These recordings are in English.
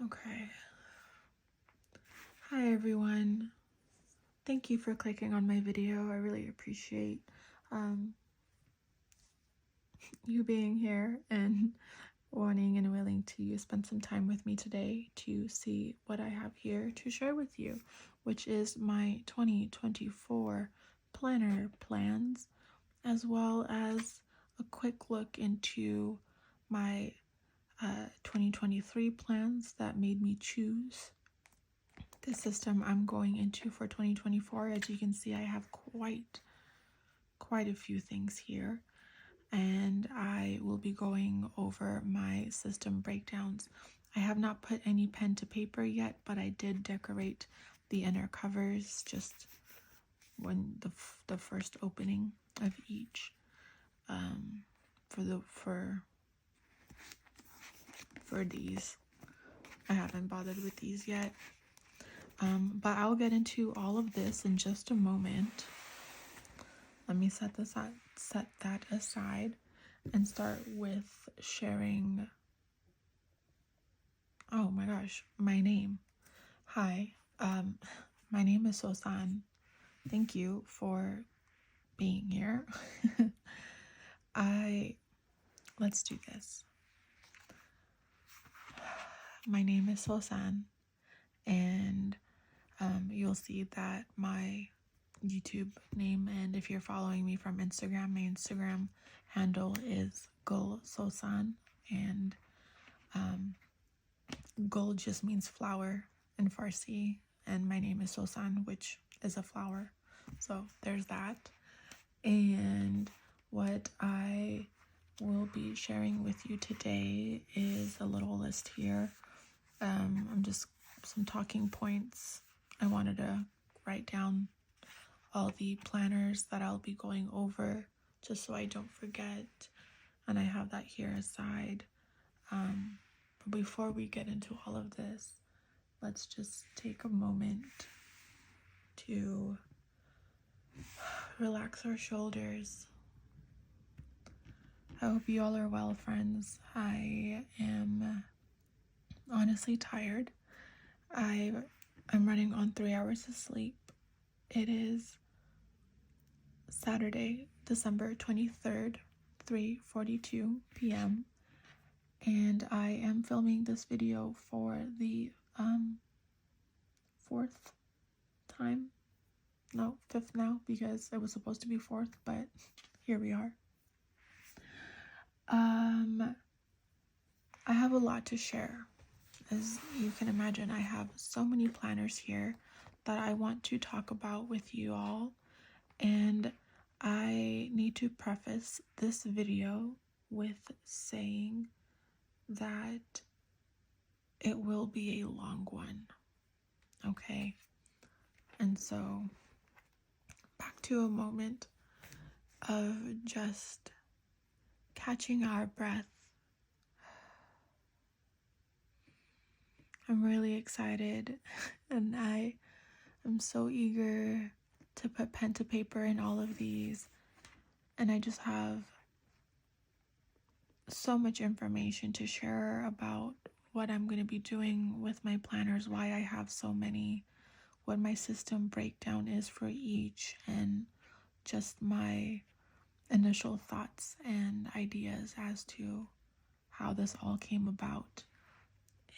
Okay. Hi everyone. Thank you for clicking on my video. I really appreciate you being here and wanting and willing to spend some time with me today to see what I have here to share with you, which is my 2024 planner plans, as well as a quick look into my 2023 plans that made me choose the system I'm going into for 2024. As you can see, I have quite a few things here, and I will be going over my system breakdowns. I have not put any pen to paper yet, but I did decorate the inner covers just when the first opening of each for these. I haven't bothered with these yet. But I'll get into all of this in just a moment. Let me set that aside and start with sharing. Oh my gosh, my name. Hi, my name is Sosan. Thank you for being here. Let's do this. My name is Sosan, and you'll see that my YouTube name, and if you're following me from Instagram, my Instagram handle is Gul Sosan, and Gul just means flower in Farsi, and my name is Sosan, which is a flower. So there's that. And what I will be sharing with you today is a little list here. I'm just some talking points. I wanted to write down all the planners that I'll be going over just so I don't forget, and I have that here aside. But before we get into all of this, let's just take a moment to relax our shoulders. I hope you all are well, friends. I am honestly tired. I'm running on 3 hours of sleep. It is Saturday, December 23rd, 3:42 p.m. and I am filming this video for the fifth now, because it was supposed to be fourth, but here we are. I have a lot to share. As you can imagine, I have so many planners here that I want to talk about with you all, and I need to preface this video with saying that it will be a long one, okay? And so, back to a moment of just catching our breath. I'm really excited, and I am so eager to put pen to paper in all of these, and I just have so much information to share about what I'm going to be doing with my planners, why I have so many, what my system breakdown is for each, and just my initial thoughts and ideas as to how this all came about.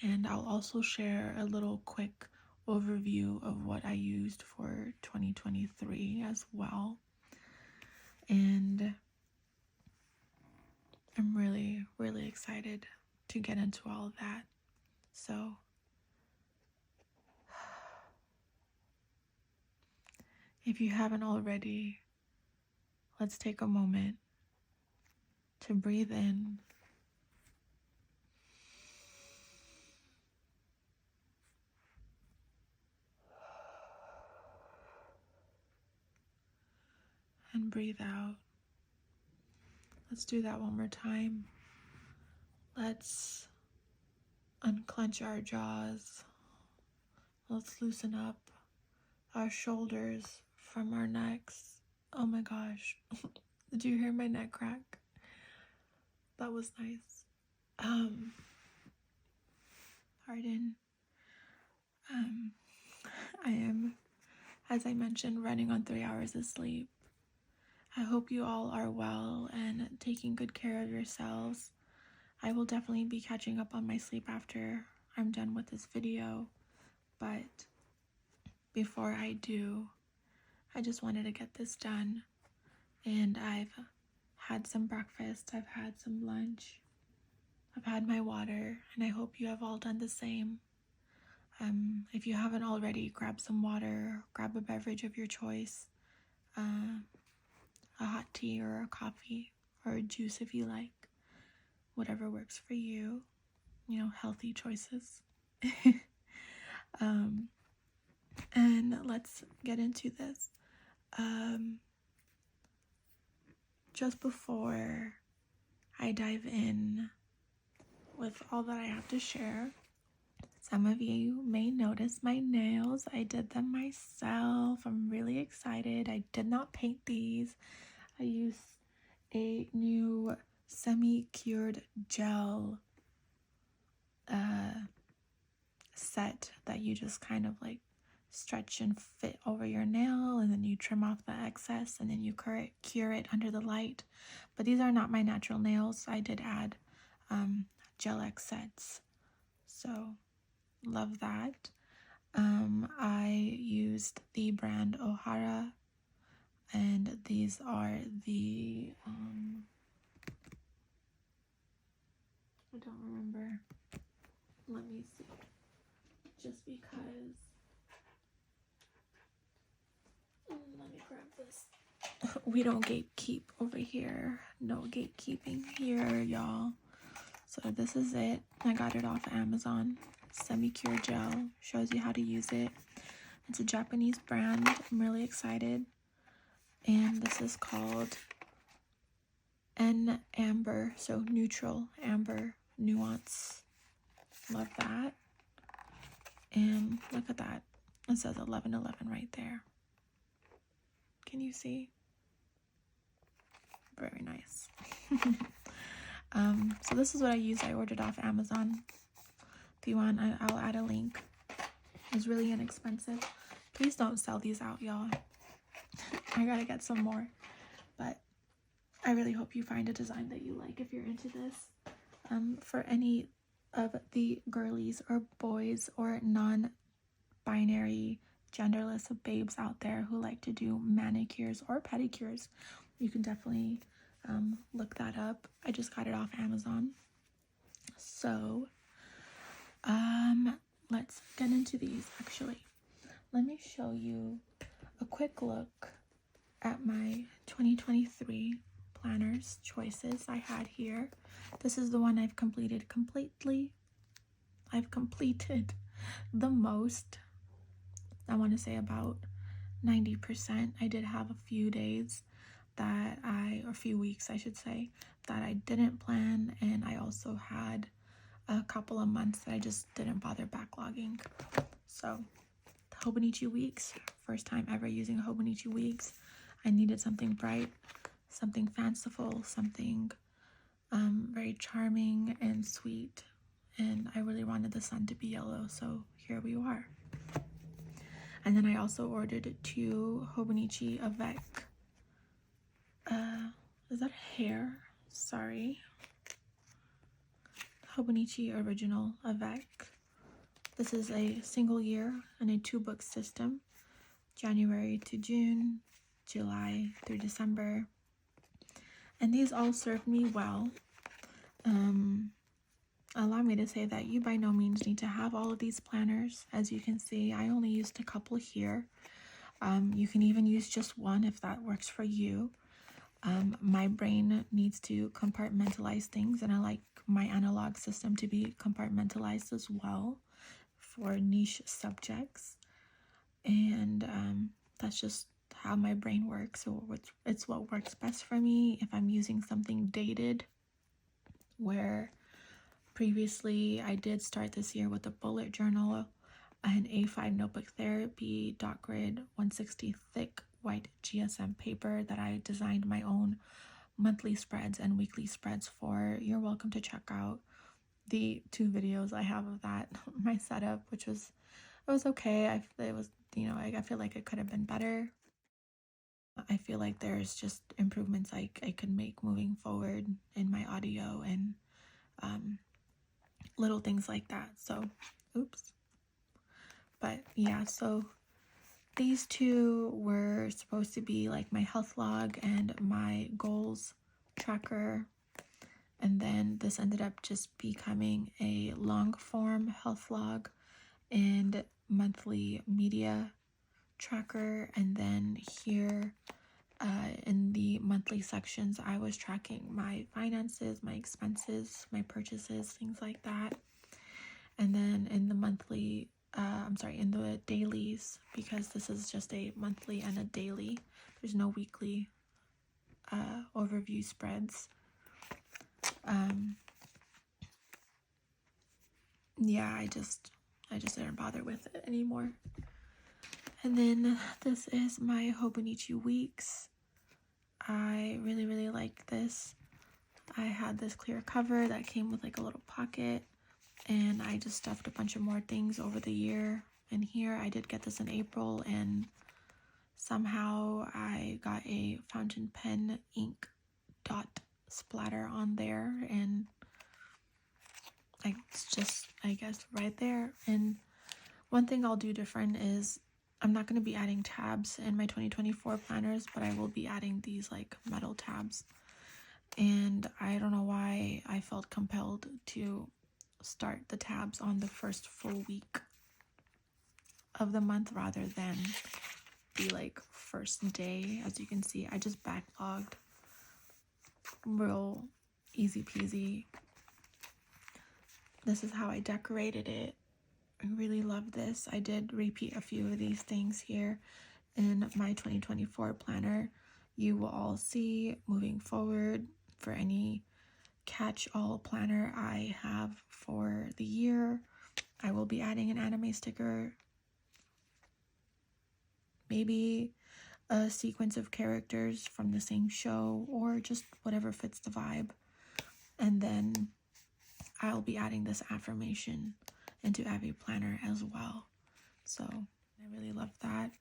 And I'll also share a little quick overview of what I used for 2023 as well. And I'm really, really excited to get into all of that. So if you haven't already, let's take a moment to breathe in and breathe out. Let's do that one more time. Let's unclench our jaws. Let's loosen up our shoulders from our necks. Oh my gosh. Did you hear my neck crack? That was nice. pardon. I am, as I mentioned, running on 3 hours of sleep. I hope you all are well and taking good care of yourselves. I will definitely be catching up on my sleep after I'm done with this video, but before I do, I just wanted to get this done. And I've had some breakfast, I've had some lunch, I've had my water, and I hope you have all done the same. If you haven't already, grab some water, grab a beverage of your choice, a hot tea or a coffee or a juice if you like, whatever works for you, healthy choices. And let's get into this. Just before I dive in with all that I have to share, some of you may notice my nails. I did them myself. I'm really excited. I did not paint these. I used a new semi-cured gel set that you just kind of like stretch and fit over your nail, and then you trim off the excess, and then you cure it under the light. But these are not my natural nails. I did add gel X sets, so love that. I used the brand Ohara, and these are the I don't remember. Let me see. Just because. Let me grab this. We don't gatekeep over here. No gatekeeping here, y'all. So this is it. I got it off Amazon. Semi-Cure Gel. Shows you how to use it. It's a Japanese brand. I'm really excited. And this is called N Amber. So neutral, amber, nuance. Love that. And look at that. It says 1111 right there. Can you see? Very nice. So this is what I used. I ordered off Amazon. If you want, I'll add a link. It's really inexpensive. Please don't sell these out, y'all. I gotta get some more. But I really hope you find a design that you like if you're into this. For any of the girlies or boys or non-binary genderless babes out there who like to do manicures or pedicures, you can definitely look that up. I just got it off Amazon. So let's get into these. Actually, let me show you a quick look at my 2023 planners choices I had here. This is the one I've completed completely. I've completed the most. I want to say about 90%. I did have a few days or a few weeks I should say, that I didn't plan, and I also had a couple of months that I just didn't bother backlogging. So Hobonichi weeks, first time ever using Hobonichi weeks. I needed something bright, something fanciful, something very charming and sweet, and I really wanted the sun to be yellow, so here we are. And then I also ordered 2 Hobonichi avec. Is that hair? Sorry. Hobonichi Original avec. This is a single year and a 2-book system. January to June, July through December. And these all served me well. Allow me to say that you by no means need to have all of these planners. As you can see, I only used a couple here. You can even use just one if that works for you. My brain needs to compartmentalize things, and I like my analog system to be compartmentalized as well for niche subjects. And that's just how my brain works. So it's what works best for me. If I'm using something dated, where previously I did start this year with a bullet journal, an A5 notebook therapy, dot grid 160 thick white GSM paper that I designed my own monthly spreads and weekly spreads for. You're welcome to check out the 2 videos I have of that, my setup, which was, it was okay. It was, I feel like it could have been better. I feel like there's just improvements I could make moving forward in my audio and um, little things like that. So, oops. But yeah, so these 2 were supposed to be like my health log and my goals tracker. And then this ended up just becoming a long form health log and monthly media tracker. And then here in the monthly sections, I was tracking my finances, my expenses, my purchases, things like that. And then in the monthly, in the dailies, because this is just a monthly and a daily, there's no weekly overview spreads. Yeah, I just didn't bother with it anymore. And then this is my Hobonichi weeks. I really like this. I had this clear cover that came with like a little pocket, and I just stuffed a bunch of more things over the year. And here I did get this in April, and somehow I got a fountain pen ink dot splatter on there, and it's just, I guess, right there. And one thing I'll do different is I'm not going to be adding tabs in my 2024 planners, but I will be adding these like metal tabs. And I don't know why I felt compelled to start the tabs on the first full week of the month rather than the like first day. As you can see, I just backlogged real easy peasy. This is how I decorated it. I really love this. I did repeat a few of these things here in my 2024 planner. You will all see moving forward for any catch-all planner I have for the year. I will be adding an anime sticker, maybe a sequence of characters from the same show, or just whatever fits the vibe. And then I'll be adding this affirmation into every planner as well. So I really love that.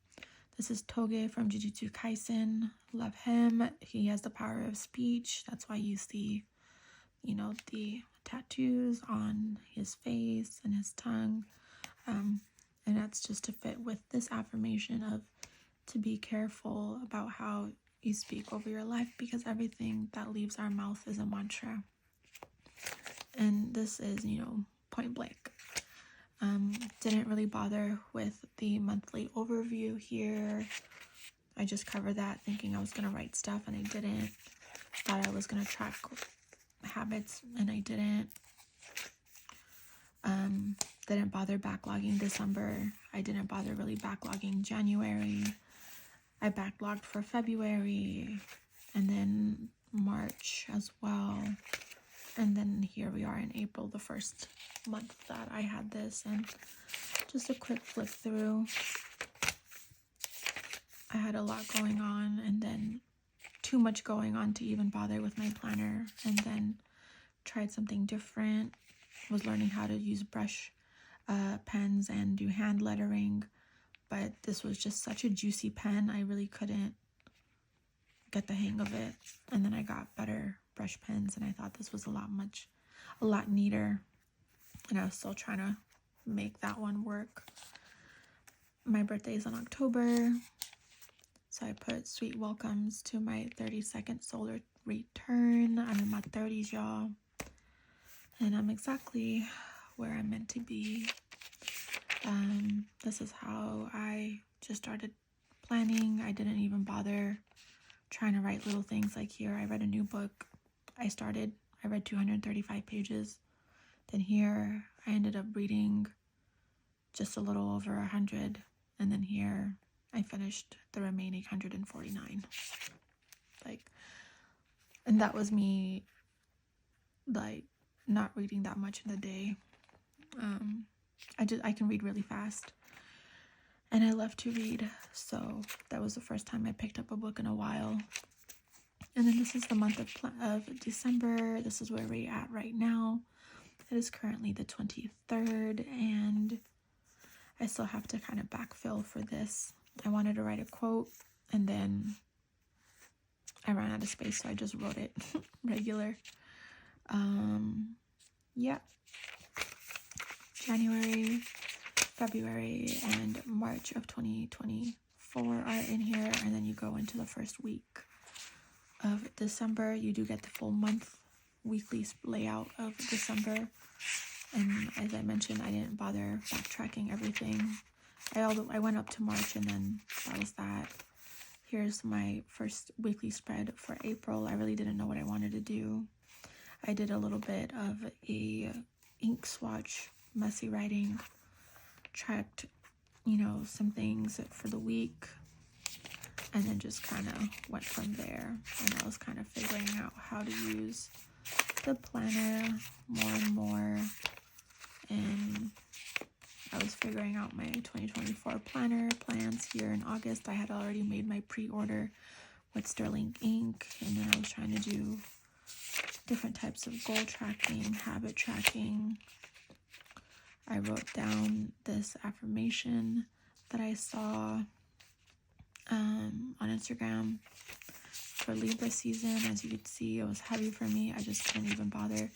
This is Toge from Jujutsu Kaisen. Love him. He has the power of speech. That's why you see, the tattoos on his face and his tongue. And that's just to fit with this affirmation of to be careful about how you speak over your life, because everything that leaves our mouth is a mantra. And this is, point blank. Didn't really bother with the monthly overview here. I just covered that thinking I was going to write stuff, and I didn't. Thought I was going to track habits, and I didn't. Didn't bother backlogging December. I didn't bother really backlogging January. I backlogged for February, and then March as well. And then here we are in April, the first month that I had this. And just a quick flip through. I had a lot going on, and then too much going on to even bother with my planner. And then tried something different. Was learning how to use brush pens and do hand lettering. But this was just such a juicy pen. I really couldn't get the hang of it. And then I got better brush pens, and I thought this was a lot neater, and I was still trying to make that one work. My birthday is in October, so I put sweet welcomes to my 32nd solar return. I'm in my 30s, y'all, and I'm exactly where I'm meant to be. This is how I just started planning. I didn't even bother trying to write little things like here. I read a new book. I read 235 pages. Then here, I ended up reading just a little over 100. And then here, I finished the remaining 149. And that was me, not reading that much in a day. I can read really fast. And I love to read. So that was the first time I picked up a book in a while. And then this is the month of December. This is where we're at right now. It is currently the 23rd, and I still have to kind of backfill for this. I wanted to write a quote, and then I ran out of space, so I just wrote it regular. Yeah. January, February, and March of 2024 are in here, and then you go into the first week of December. You do get the full month weekly layout of December, and as I mentioned, I didn't bother backtracking everything. I went up to March, and then that was that. Here's my first weekly spread for April. I really didn't know what I wanted to do. I did a little bit of a ink swatch, messy writing, tracked, some things for the week, and then just kind of went from there. And I was kind of figuring out how to use the planner more and more, and I was figuring out my 2024 planner plans here in August. I had already made my pre-order with Sterling ink, and then I was trying to do different types of goal tracking, habit tracking. I wrote down this affirmation that I saw on Instagram for Libra season. As you could see, it was heavy for me. I just couldn't even bother.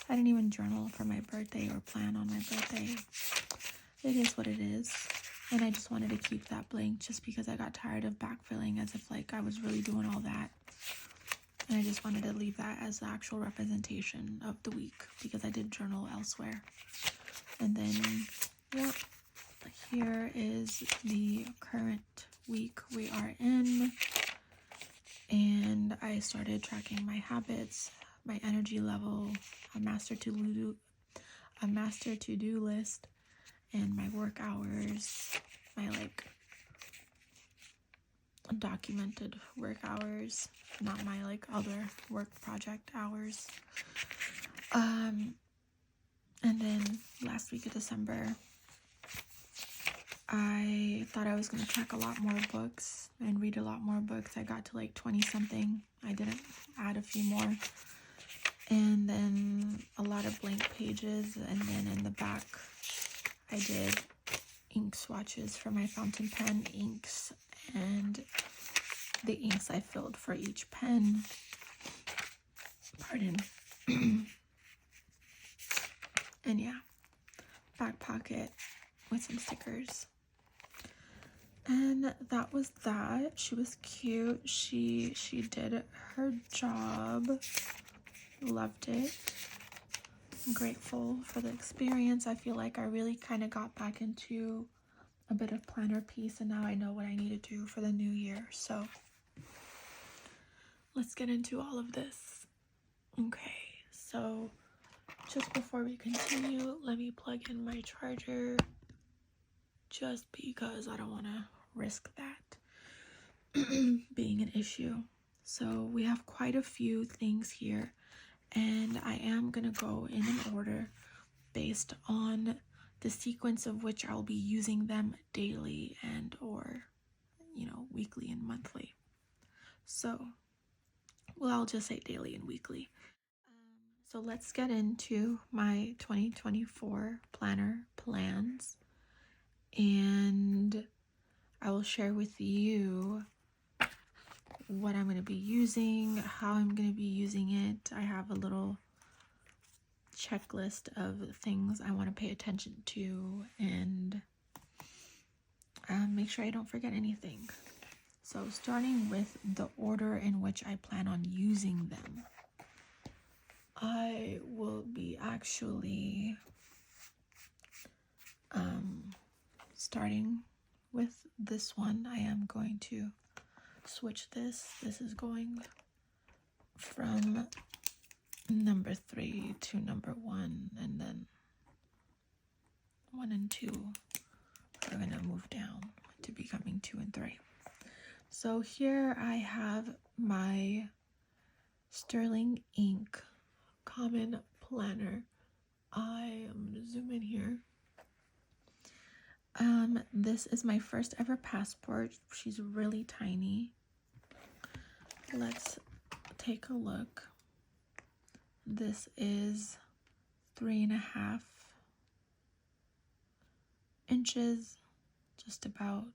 I didn't even journal for my birthday or plan on my birthday. It is what it is. And I just wanted to keep that blank just because I got tired of backfilling as if like I was really doing all that. And I just wanted to leave that as the actual representation of the week because I did journal elsewhere. And then, yeah, here is the current week we are in. And I started tracking my habits, my energy level, a master to-do list, and my work hours, my documented work hours, not my other work project hours. And then last week of December, I thought I was going to track a lot more books and read a lot more books. I got to 20 something. I didn't add a few more. And then a lot of blank pages, and then in the back I did ink swatches for my fountain pen inks and the inks I filled for each pen. Pardon. And yeah, back pocket with some stickers. And that was that. She was cute. She did her job. Loved it. I'm grateful for the experience. I feel like I really kind of got back into a bit of planner piece, and now I know what I need to do for the new year. So let's get into all of this. Okay, so just before we continue, let me plug in my charger just because I don't want to risk that being an issue. So we have quite a few things here, and I am going to go in an order based on the sequence of which I'll be using them daily and or, weekly and monthly. So, well, I'll just say daily and weekly. So let's get into my 2024 planner plans, and I will share with you what I'm going to be using, how I'm going to be using it. I have a little checklist of things I want to pay attention to and make sure I don't forget anything. So starting with the order in which I plan on using them, I will be actually starting with this one. I am going to switch this. This is going from number 3 to number 1, and then 1 and 2 are going to move down to becoming 2 and 3. So here I have my Sterling ink common planner. I am going to zoom in here. This is my first ever passport. She's really tiny. Let's take a look. This is 3.5 inches, just about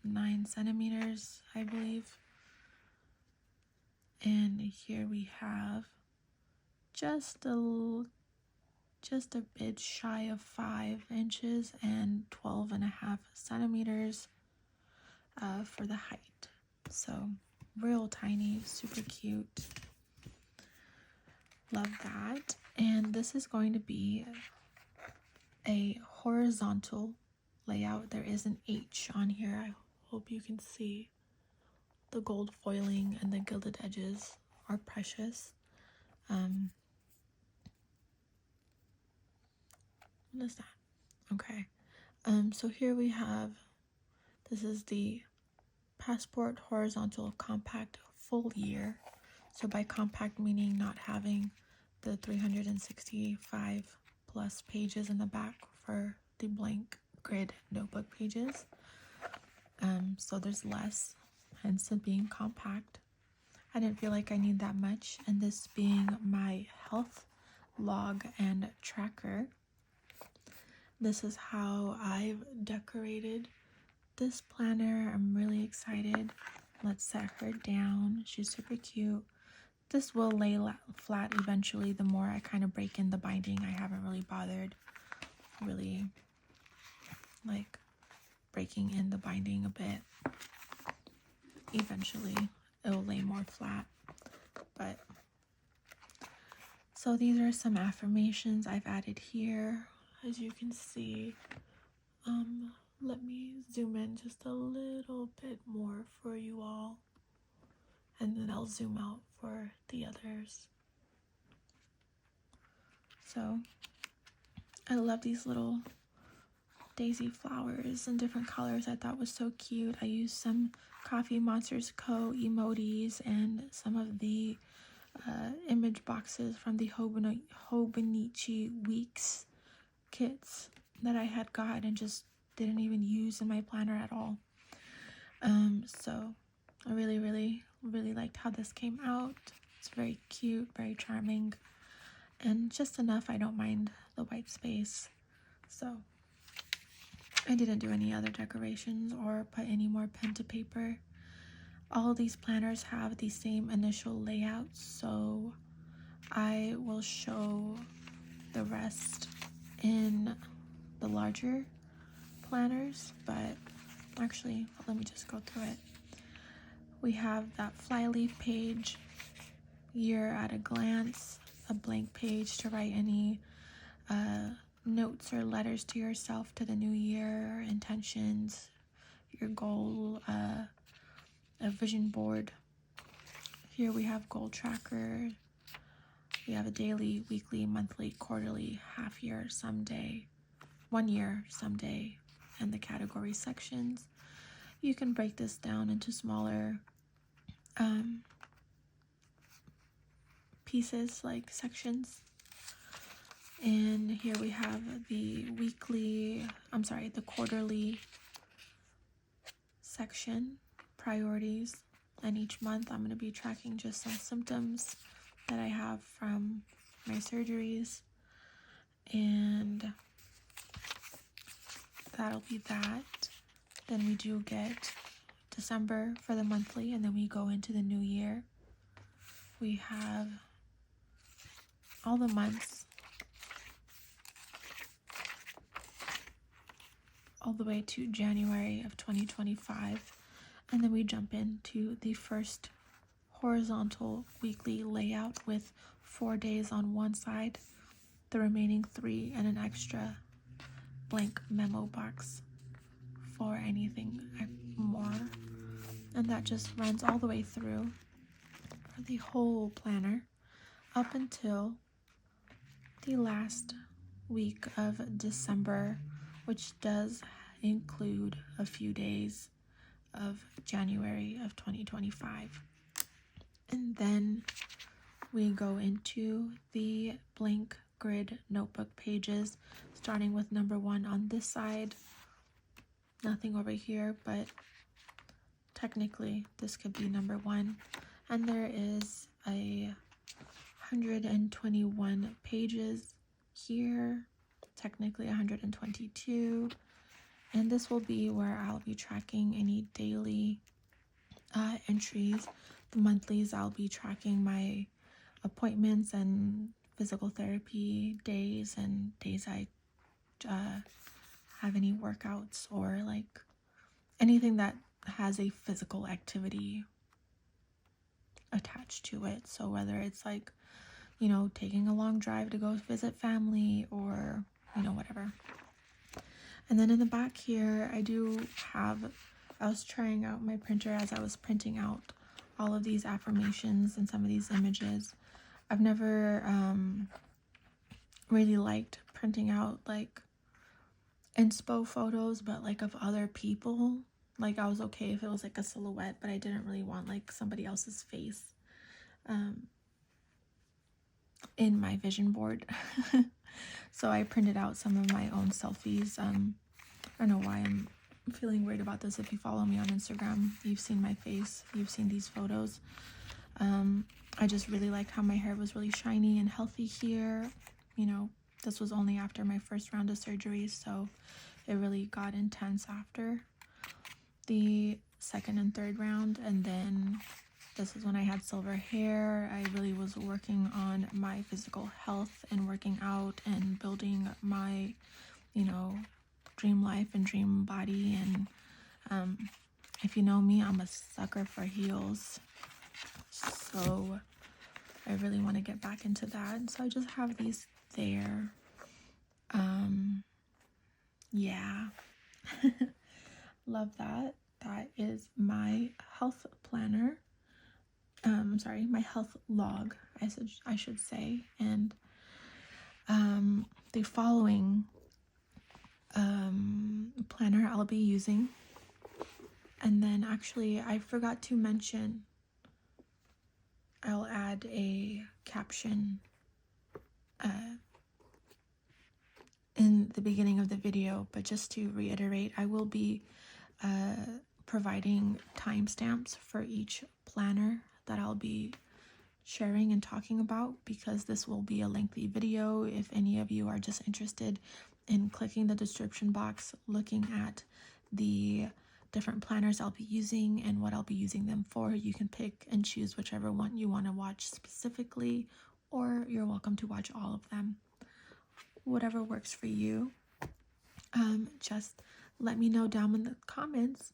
9 centimeters, I believe. And here we have just a bit shy of 5 inches and 12.5 centimeters for the height. So real tiny, super cute. Love that. And this is going to be a horizontal layout. There is an H on here. I hope you can see. The gold foiling and the gilded edges are precious. What is that? Okay. So here we have, this is the Passport Horizontal Compact Full Year. So by compact meaning not having the 365 plus pages in the back for the blank grid notebook pages. So there's less, hence it being compact. I didn't feel like I need that much, and this being my health log and tracker, this is how I've decorated this planner. I'm really excited. Let's set her down. She's super cute. This will lay flat eventually the more I kind of break in the binding. I haven't really bothered really like breaking in the binding a bit. Eventually it'll lay more flat. But so these are some affirmations I've added here, as you can see. Let me zoom in just a little bit more for you all, and then I'll zoom out for the others. So I love these little daisy flowers in different colors. I thought was so cute. I used some Coffee Monsters Co. emojis and some of the image boxes from the Hobonichi Weeks kits that I had got and just didn't even use in my planner at all. So I really liked how this came out. It's very cute, very charming, and just enough I don't mind the white space. So I didn't do any other decorations or put any more pen to paper. All these planners have the same initial layout, so I will show the rest in the larger planners, but actually let me just go through it. We have that flyleaf page, year at a glance, a blank page to write any notes or letters to yourself to the new year, intentions, your goal, a vision board. Here we have goal tracker. We have a daily, weekly, monthly, quarterly, half year, someday, 1 year, someday, and the category sections. You can break this down into smaller pieces, like sections. And here we have the quarterly section, priorities. And each month I'm going to be tracking just some symptoms that I have from my surgeries. And that'll be that. Then we do get December for the monthly, and then we go into the new year. We have all the months all the way to January of 2025, and then we jump into the first horizontal weekly layout with 4 days on one side, the remaining 3 and an extra blank memo box for anything more, and that just runs all the way through for the whole planner up until the last week of December, which does include a few days of January of 2025. And then we go into the blank grid notebook pages, starting with number 1 on this side. Nothing over here, but technically this could be number 1. And there is a 121 pages here, technically 122, and this will be where I'll be tracking any daily entries. The monthlies, I'll be tracking my appointments and physical therapy days and days I have any workouts or like anything that has a physical activity attached to it. So whether it's like, you know, taking a long drive to go visit family or, you know, whatever. And then in the back here, I was trying out my printer as I was printing out all of these affirmations and some of these images. I've never really liked printing out like inspo photos, but like of other people. Like I was okay if it was like a silhouette, but I didn't really want like somebody else's face in my vision board. So I printed out some of my own selfies. I don't know why I'm feeling weird about this. If you follow me on Instagram, you've seen my face, you've seen these photos. I just really liked how my hair was really shiny and healthy here. You know, this was only after my first round of surgery, so it really got intense after the second and third round. And then this is when I had silver hair. I really was working on my physical health and working out and building my, you know, dream life and dream body. And if you know me, I'm a sucker for heels, so I really want to get back into that. So I just have these there. Yeah. Love that. That is my health planner. Sorry, my health log, I should say. And the following planner I'll be using. And then actually I forgot to mention, I'll add a caption in the beginning of the video, but just to reiterate, I will be providing timestamps for each planner that I'll be sharing and talking about, because this will be a lengthy video. If any of you are just interested in clicking the description box, looking at the different planners I'll be using and what I'll be using them for, you can pick and choose whichever one you want to watch specifically, or you're welcome to watch all of them. Whatever works for you. Just let me know down in the comments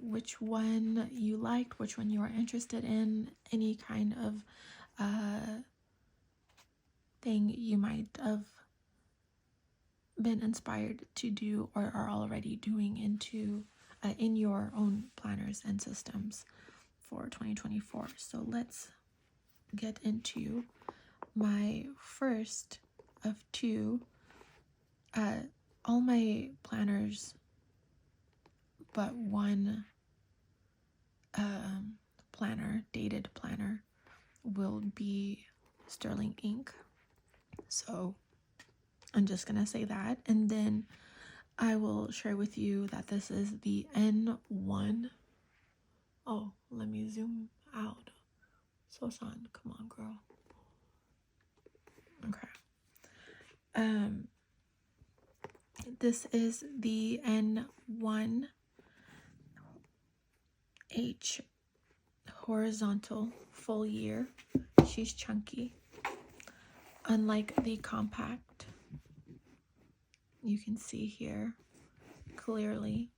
which one you liked, which one you are interested in, any kind of thing you might have been inspired to do or are already doing in your own planners and systems for 2024. So let's get into my first of two. All my planners but one planner, dated planner, will be sterling ink. So I'm just gonna say that, and then I will share with you that this is the N1. Oh, let me zoom out. So-san, come on, girl. Okay. This is the N1H horizontal full year. She's chunky. Unlike the compact, you can see here clearly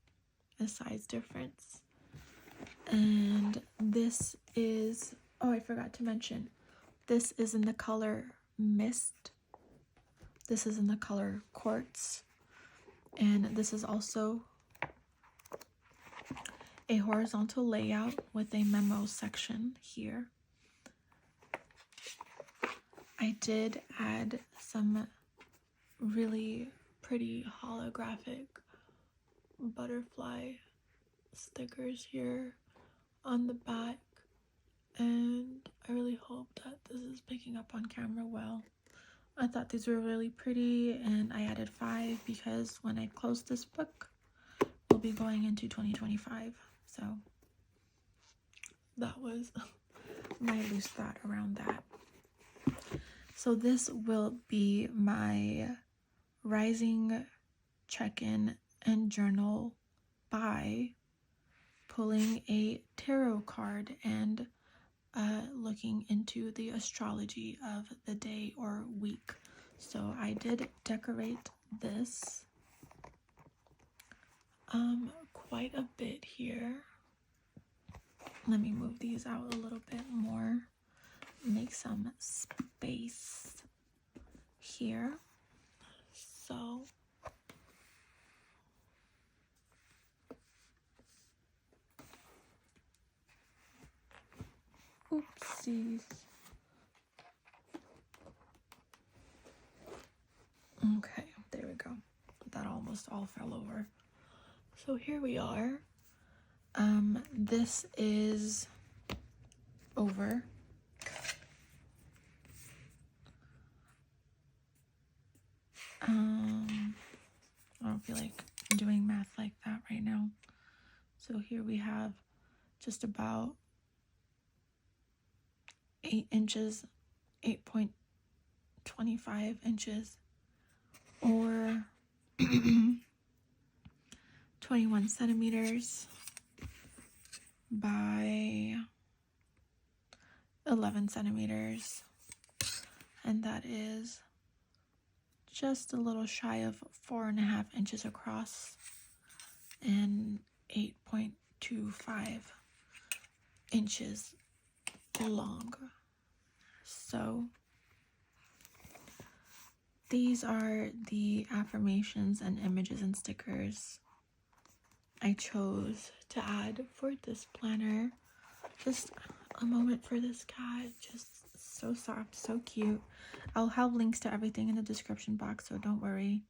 a size difference. And this is, oh, I forgot to mention, this is in the color Mist. This is in the color Quartz. And this is also a horizontal layout with a memo section here. I did add some really pretty holographic butterfly stickers here on the back, and I really hope that this is picking up on camera well. I thought these were really pretty, and I added 5 because when I close this book, we'll be going into 2025. So that was my loose thought around that. So this will be my rising check-in and journal by pulling a tarot card and looking into the astrology of the day or week. So I did decorate this quite a bit here. Let me move these out a little bit more, make some space here. So oopsies. Okay, there we go. That almost all fell over. So here we are. This is over. I don't feel like doing math like that right now. So here we have just about 8 inches, 8.25 inches, or 21 centimeters by 11 centimeters, and that is just a little shy of 4.5 inches across and 8.25 inches long. So these are the affirmations and images and stickers I chose to add for this planner. Just a moment for this cat, just so soft, so cute. I'll have links to everything in the description box, so don't worry.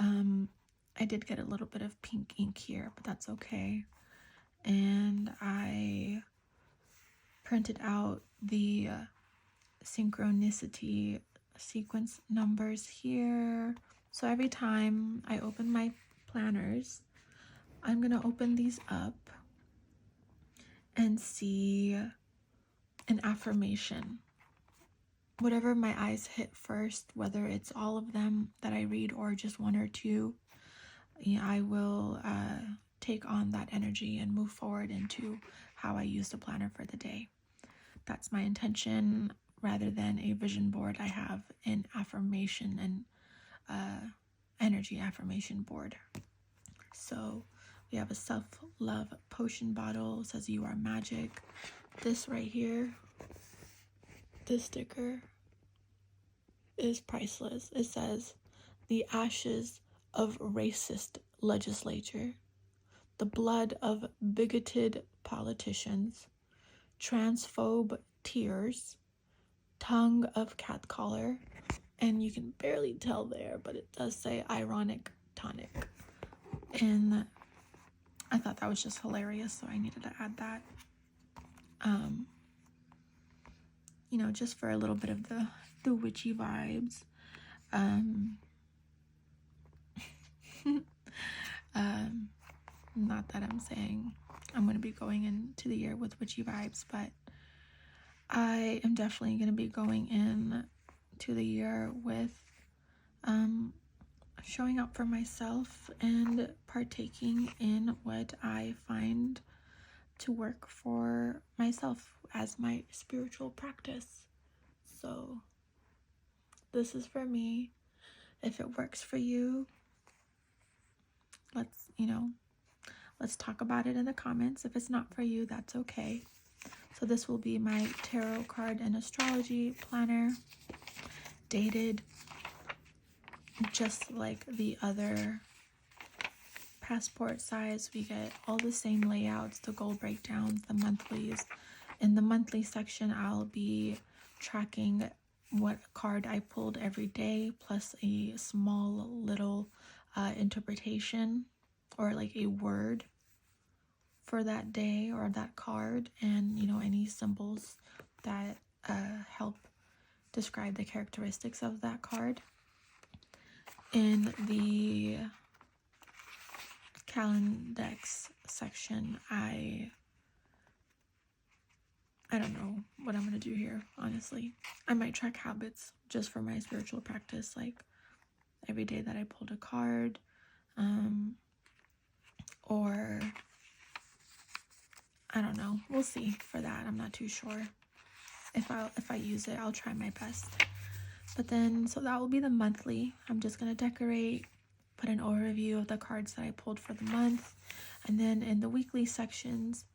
I did get a little bit of pink ink here, but that's okay. And I printed out the synchronicity sequence numbers here. So every time I open my planners, I'm gonna open these up and see an affirmation. Whatever my eyes hit first, whether it's all of them that I read or just one or two, I will take on that energy and move forward into how I use the planner for the day. That's my intention, rather than a vision board. I have an affirmation and energy affirmation board. So we have a self-love potion bottle. It says you are magic. This right here, this sticker is priceless. It says the ashes of racist legislature, the blood of bigoted politicians, transphobe tears, tongue of catcaller, and you can barely tell there, but it does say ironic tonic. And I thought that was just hilarious, so I needed to add that. Just for a little bit of the witchy vibes. Not that I'm saying I'm going to be going into the year with witchy vibes, but I am definitely going to be going in to the year with showing up for myself and partaking in what I find to work for myself as my spiritual practice. So this is for me. If it works for you, let's talk about it in the comments. If it's not for you, that's okay. So this will be my tarot card and astrology planner, dated just like the other passport size. We get all the same layouts, the goal breakdowns, the monthlies. In the monthly section, I'll be tracking what card I pulled every day, plus a small little interpretation or like a word for that day or that card, and any symbols that help describe the characteristics of that card. In the Calendex section, I I don't know what I'm going to do here, honestly. I might track habits just for my spiritual practice, like every day that I pulled a card, or I don't know. We'll see for that. I'm not too sure. If I use it, I'll try my best. But then, so that will be the monthly. I'm just going to decorate, put an overview of the cards that I pulled for the month. And then in the weekly sections,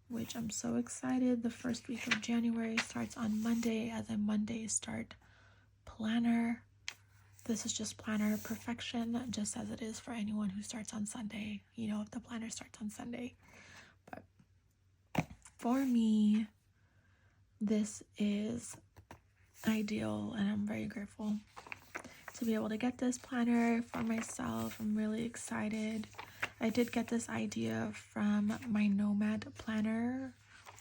which I'm so excited, the first week of January starts on Monday as a Monday start planner. This is just planner perfection, just as it is for anyone who starts on Sunday, you know, if the planner starts on Sunday. But for me, this is ideal, and I'm very grateful to be able to get this planner for myself. I'm really excited. I did get this idea from my Nomad planner.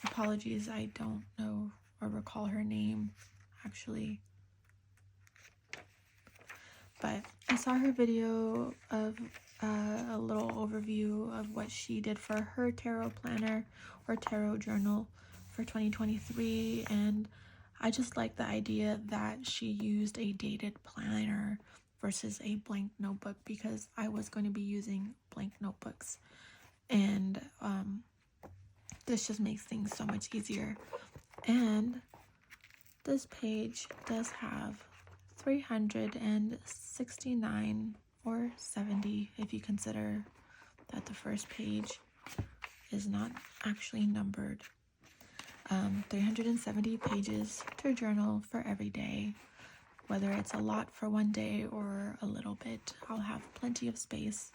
Apologies, I don't know or recall her name actually, but I saw her video of a little overview of what she did for her tarot planner or tarot journal for 2023, and I just like the idea that she used a dated planner versus a blank notebook, because I was going to be using blank notebooks, and this just makes things so much easier. And this page does have 369 or 70 if you consider that the first page is not actually numbered. 370 pages to journal for every day, whether it's a lot for one day or a little bit. I'll have plenty of space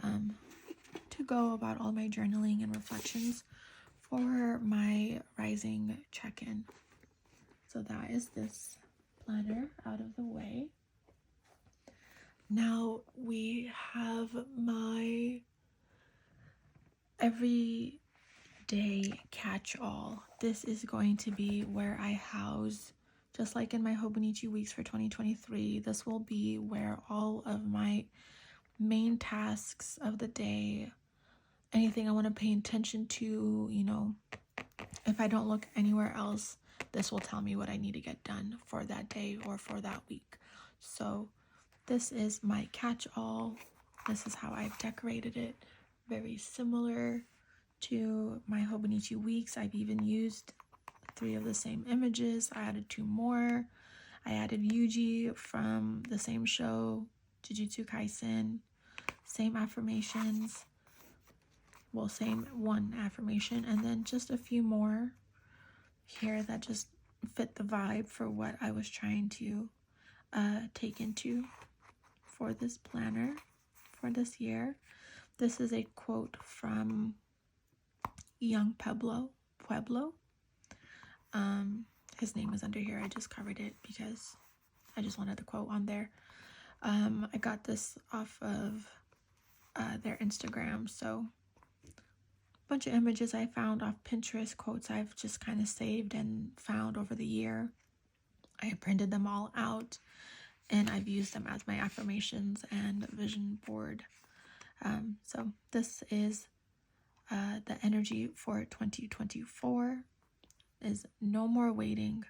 to go about all my journaling and reflections for my rising check-in. So that is this planner out of the way. Now we have my everyday catch-all. This is going to be where I house, just like in my Hobonichi weeks for 2023, this will be where all of my main tasks of the day, anything I want to pay attention to, you know, if I don't look anywhere else, this will tell me what I need to get done for that day or for that week. So this is my catch-all. This is how I've decorated it. Very similar to my Hobonichi weeks. I've even used 3 of the same images. I added 2 more. I added Yuji from the same show, Jujutsu Kaisen. Same affirmations. Well, same one affirmation, and then just a few more here that just fit the vibe for what I was trying to take into for this planner for this year. This is a quote from Young Pueblo. His name is under here. I just covered it because I just wanted the quote on there. I got this off of their Instagram, so a bunch of images I found off Pinterest, quotes I've just kind of saved and found over the year. I printed them all out, and I've used them as my affirmations and vision board. So this is the energy for 2024 is no more waiting.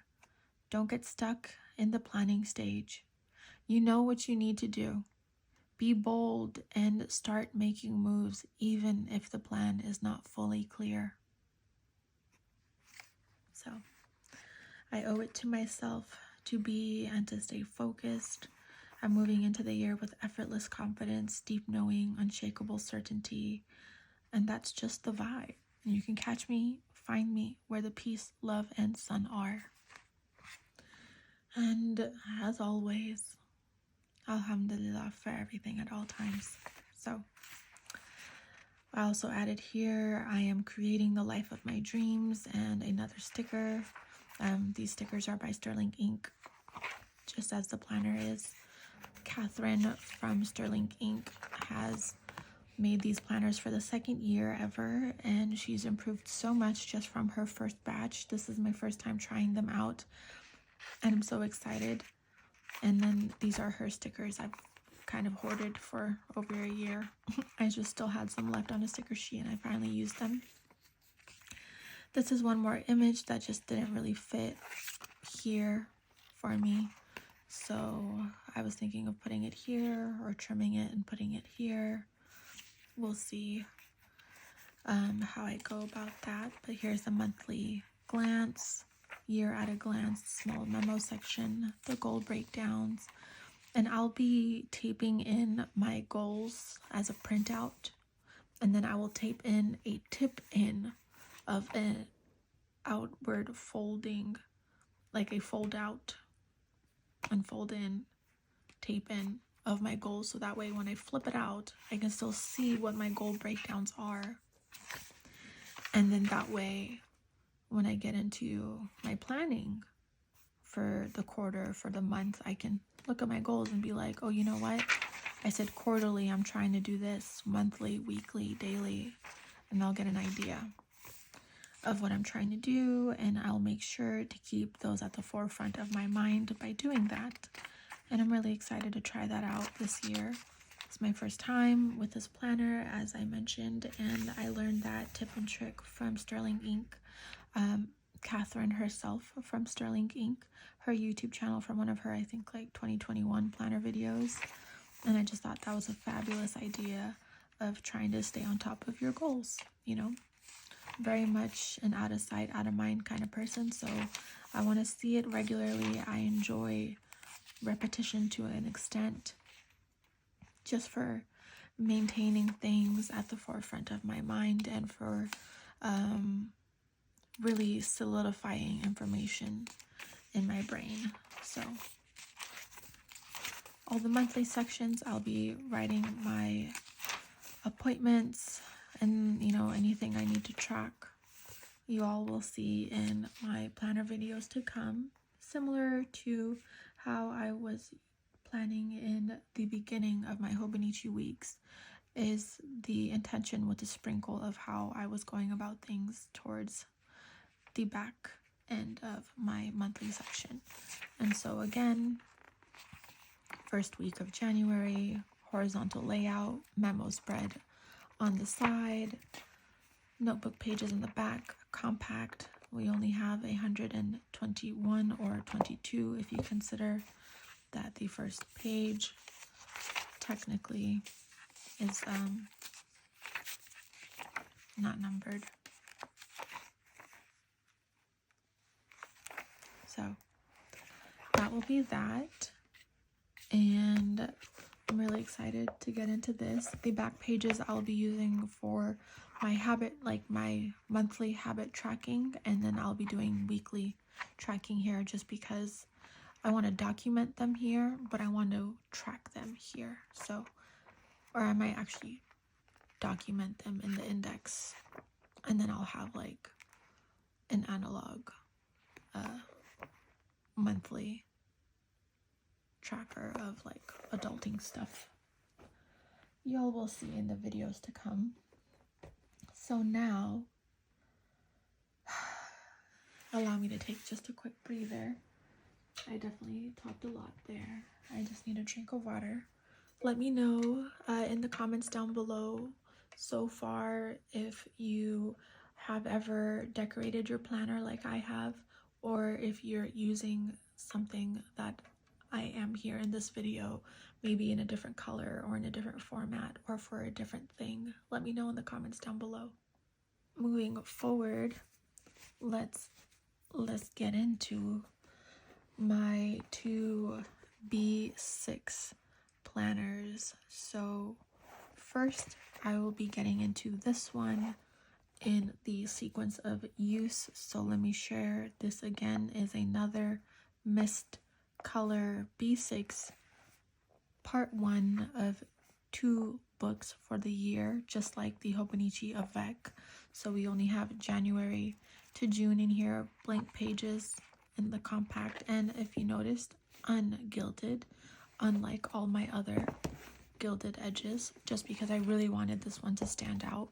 Don't get stuck in the planning stage. You know what you need to do. Be bold and start making moves even if the plan is not fully clear. So I owe it to myself to be and to stay focused. I'm moving into the year with effortless confidence, deep knowing, unshakable certainty, and that's just the vibe. And you can catch me, find me where the peace, love, and sun are. And as always, alhamdulillah for everything at all times. So I also added here, I am creating the life of my dreams, and another sticker. These stickers are by Sterling Ink, just as the planner is. Catherine from Sterling Ink has made these planners for the 2nd year ever, and she's improved so much just from her first batch. This is my first time trying them out, and I'm so excited. And then these are her stickers I've kind of hoarded for over a year. I just still had some left on a sticker sheet, and I finally used them. This is one more image that just didn't really fit here for me. So I was thinking of putting it here or trimming it and putting it here. We'll see how I go about that. But here's the monthly glance, year at a glance, small memo section, the goal breakdowns. And I'll be taping in my goals as a printout. And then I will tape in a tip in of an outward folding, like a fold out and fold in, tape in of my goals. So that way when I flip it out, I can still see what my goal breakdowns are. And then that way, when I get into my planning for the quarter, for the month, I can look at my goals and be like, oh, you know what? I said quarterly, I'm trying to do this, monthly, weekly, daily, and I'll get an idea of what I'm trying to do, and I'll make sure to keep those at the forefront of my mind by doing that. And I'm really excited to try that out this year. It's my first time with this planner, as I mentioned, and I learned that tip and trick from Sterling Ink. Catherine herself from Sterling Ink, her YouTube channel from one of her, I think, like 2021 planner videos. And I just thought that was a fabulous idea of trying to stay on top of your goals, you know. Very much an out of sight, out of mind kind of person. So I want to see it regularly. I enjoy repetition to an extent, just for maintaining things at the forefront of my mind and for really solidifying information in my brain. So all the monthly sections, I'll be writing my appointments and, you know, anything I need to track. You all will see in my planner videos to come, similar to how I was planning in the beginning of my Hobonichi weeks, is the intention with the sprinkle of how I was going about things towards the back end of my monthly section. And so again, first week of January, horizontal layout, memo spread on the side, notebook pages in the back, compact. We only have 121 or 22 if you consider that the first page technically is not numbered. So that will be that, and I'm really excited to get into this. The back pages I'll be using for my habit, like my monthly habit tracking, and then I'll be doing weekly tracking here just because I want to document them here, but I want to track them here. So, or I might actually document them in the index, and then I'll have like an analog monthly tracker of like adulting stuff. Y'all will see in the videos to come. So now, allow me to take just a quick breather. I definitely talked a lot there. I just need a drink of water. Let me know in the comments down below so far if you have ever decorated your planner like I have, or if you're using something that I am here in this video, maybe in a different color or in a different format or for a different thing. Let me know in the comments down below. Moving forward, let's get into my two B6 planners. So first I will be getting into this one in the sequence of use. So let me share this again. Is another mist color B6 part 1 of 2 books for the year, just like the Hobonichi Avec. So we only have January to June in here, blank pages in the compact, and if you noticed, ungilded, unlike all my other gilded edges, just because I really wanted this one to stand out,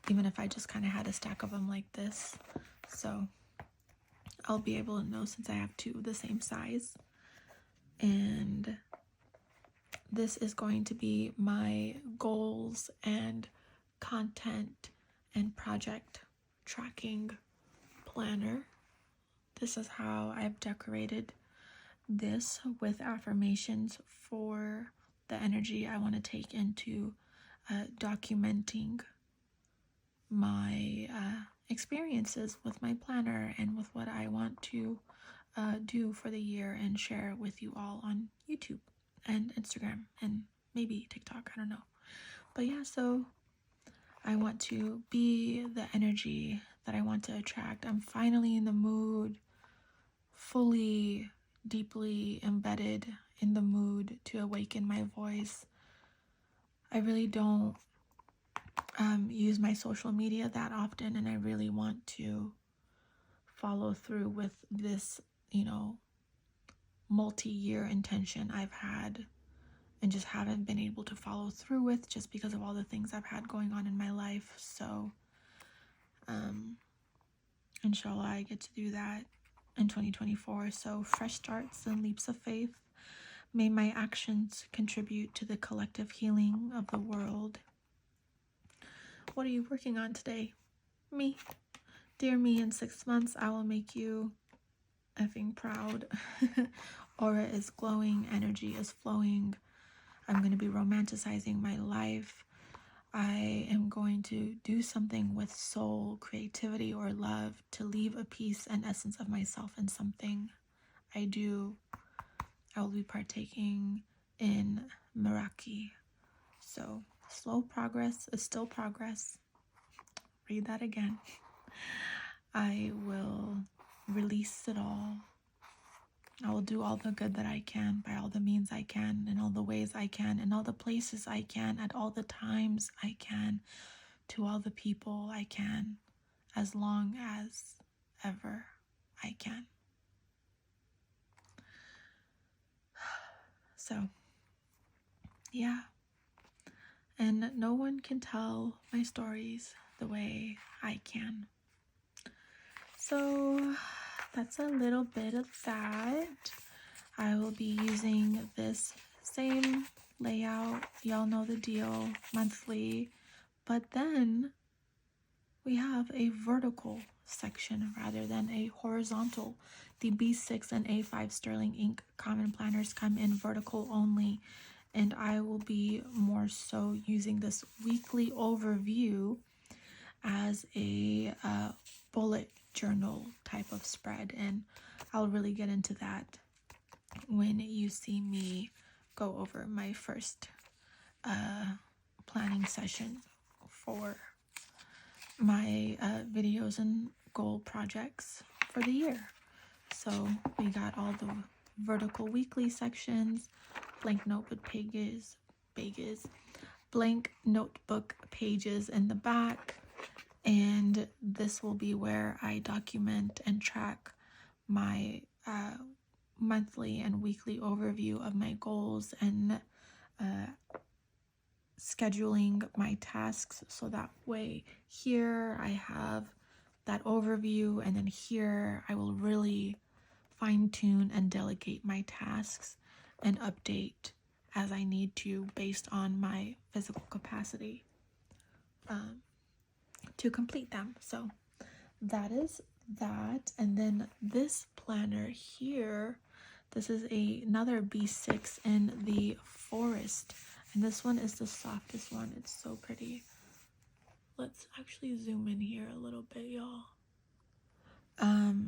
even if I just kind of had a stack of them like this. So I'll be able to know since I have 2 of the same size. And this is going to be my goals and content and project tracking planner. This is how I've decorated this with affirmations for the energy I want to take into documenting my experiences with my planner and with what I want to do for the year and share with you all on YouTube and Instagram and maybe TikTok, I don't know. But yeah, so I want to be the energy that I want to attract. I'm finally in the mood, fully, deeply embedded in the mood to awaken my voice. I really don't use my social media that often, and I really want to follow through with this, multi-year intention I've had and just haven't been able to follow through with just because of all the things I've had going on in my life. So inshallah I get to do that in 2024. So fresh starts and leaps of faith. May my actions contribute to the collective healing of the world. What are you working on today? Me. Dear me, in 6 months I will make you effing proud. Aura is glowing, energy is flowing. I'm going to be romanticizing my life. I am going to do something with soul, creativity, or love to leave a piece and essence of myself in something I do. I will be partaking in Meraki. So, slow progress is still progress. Read that again. I will release it all. I will do all the good that I can by all the means I can, in all the ways I can, in all the places I can, at all the times I can, to all the people I can, as long as ever I can. So, yeah. And no one can tell my stories the way I can. So, that's a little bit of that. I will be using this same layout, y'all know the deal, monthly, but then we have a vertical section rather than a horizontal. The B6 and A5 Sterling Ink common planners come in vertical only, and I will be more so using this weekly overview as a bullet journal type of spread, and I'll really get into that when you see me go over my first planning session for my videos and goal projects for the year. So we got all the vertical weekly sections, blank notebook pages, blank notebook pages in the back, and this will be where I document and track my monthly and weekly overview of my goals and scheduling my tasks, so that way here I have that overview, and then here I will really fine-tune and delegate my tasks and update as I need to based on my physical capacity to complete them. So that is that. And then this planner here, this is another B6 in the forest, and this one is the softest one. It's so pretty. Let's actually zoom in here a little bit, y'all.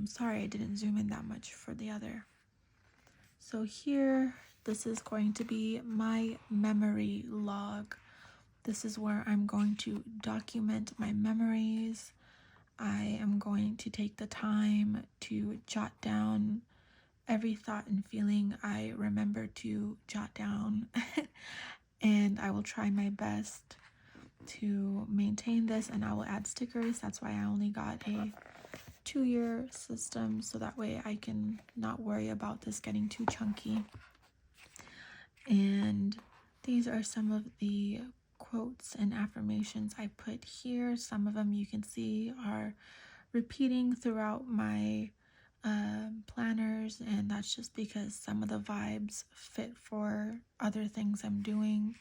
Sorry I didn't zoom in that much for the other. So here, this is going to be my memory log. This is where I'm going to document my memories. I am going to take the time to jot down every thought and feeling I remember to jot down. And I will try my best to maintain this, and I will add stickers. That's why I only got a 2-year system, so that way I can not worry about this getting too chunky. And these are some of the quotes and affirmations I put here. Some of them you can see are repeating throughout my planners, and that's just because some of the vibes fit for other things I'm doing,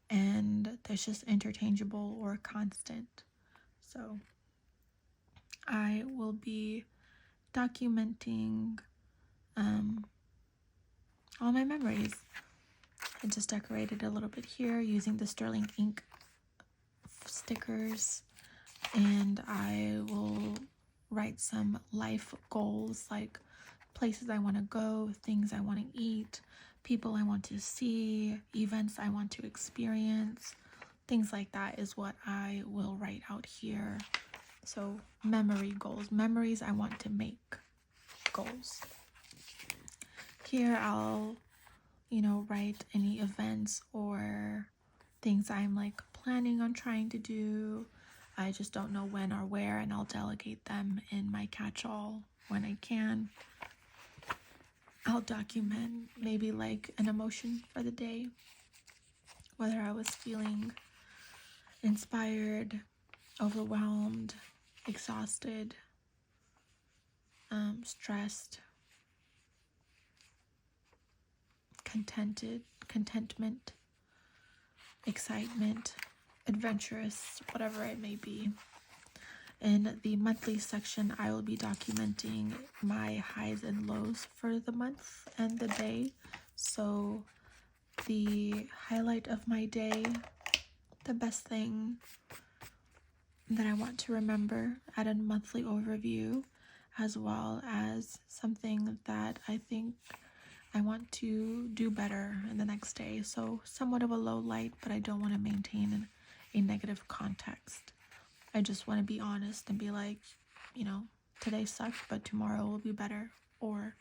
and there's just interchangeable or constant. So I will be documenting all my memories. I just decorated a little bit here using the sterling ink stickers, and I will write some life goals, like places I want to go, things I want to eat, people I want to see, events I want to experience. Things like that is what I will write out here. So memory goals, memories I want to make, goals. Here I'll, write any events or things I'm like planning on trying to do. I just don't know when or where, and I'll delegate them in my catch-all when I can. I'll document maybe like an emotion for the day, whether I was feeling inspired, overwhelmed, exhausted, stressed, contentment, excitement, adventurous, whatever it may be. In the monthly section, I will be documenting my highs and lows for the month and the day. So the highlight of my day, the best thing that I want to remember at a monthly overview, as well as something that I think I want to do better in the next day. So somewhat of a low light, but I don't want to maintain a negative context. I just want to be honest and be like, today sucked, but tomorrow will be better. Or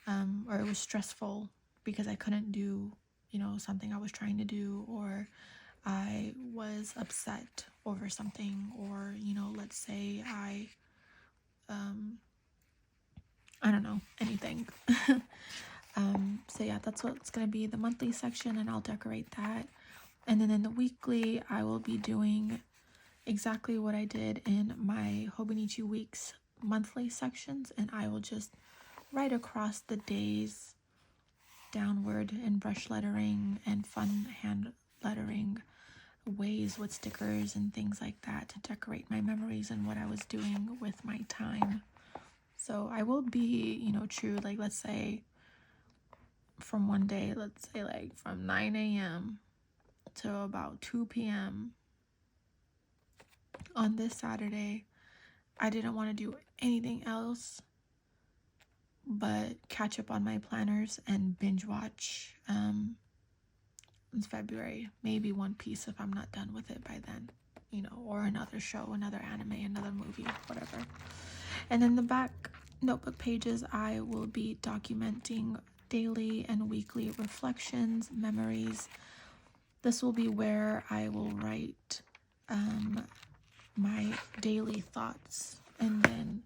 it was stressful because I couldn't do, something I was trying to do, or I was upset over something, or, let's say I don't know, anything. So yeah, that's what's going to be the monthly section, and I'll decorate that. And then in the weekly, I will be doing exactly what I did in my Hobonichi Weeks monthly sections, and I will just write across the days downward in brush lettering and fun hand lettering ways with stickers and things like that to decorate my memories and what I was doing with my time. So I will be, true, like let's say from one day, let's say like from 9 a.m. to about 2 p.m. on this Saturday, I didn't want to do anything else but catch up on my planners and binge watch in February, maybe One Piece if I'm not done with it by then, or another show, another anime, another movie, whatever. And in the back notebook pages, I will be documenting daily and weekly reflections, memories. This will be where I will write my daily thoughts, and then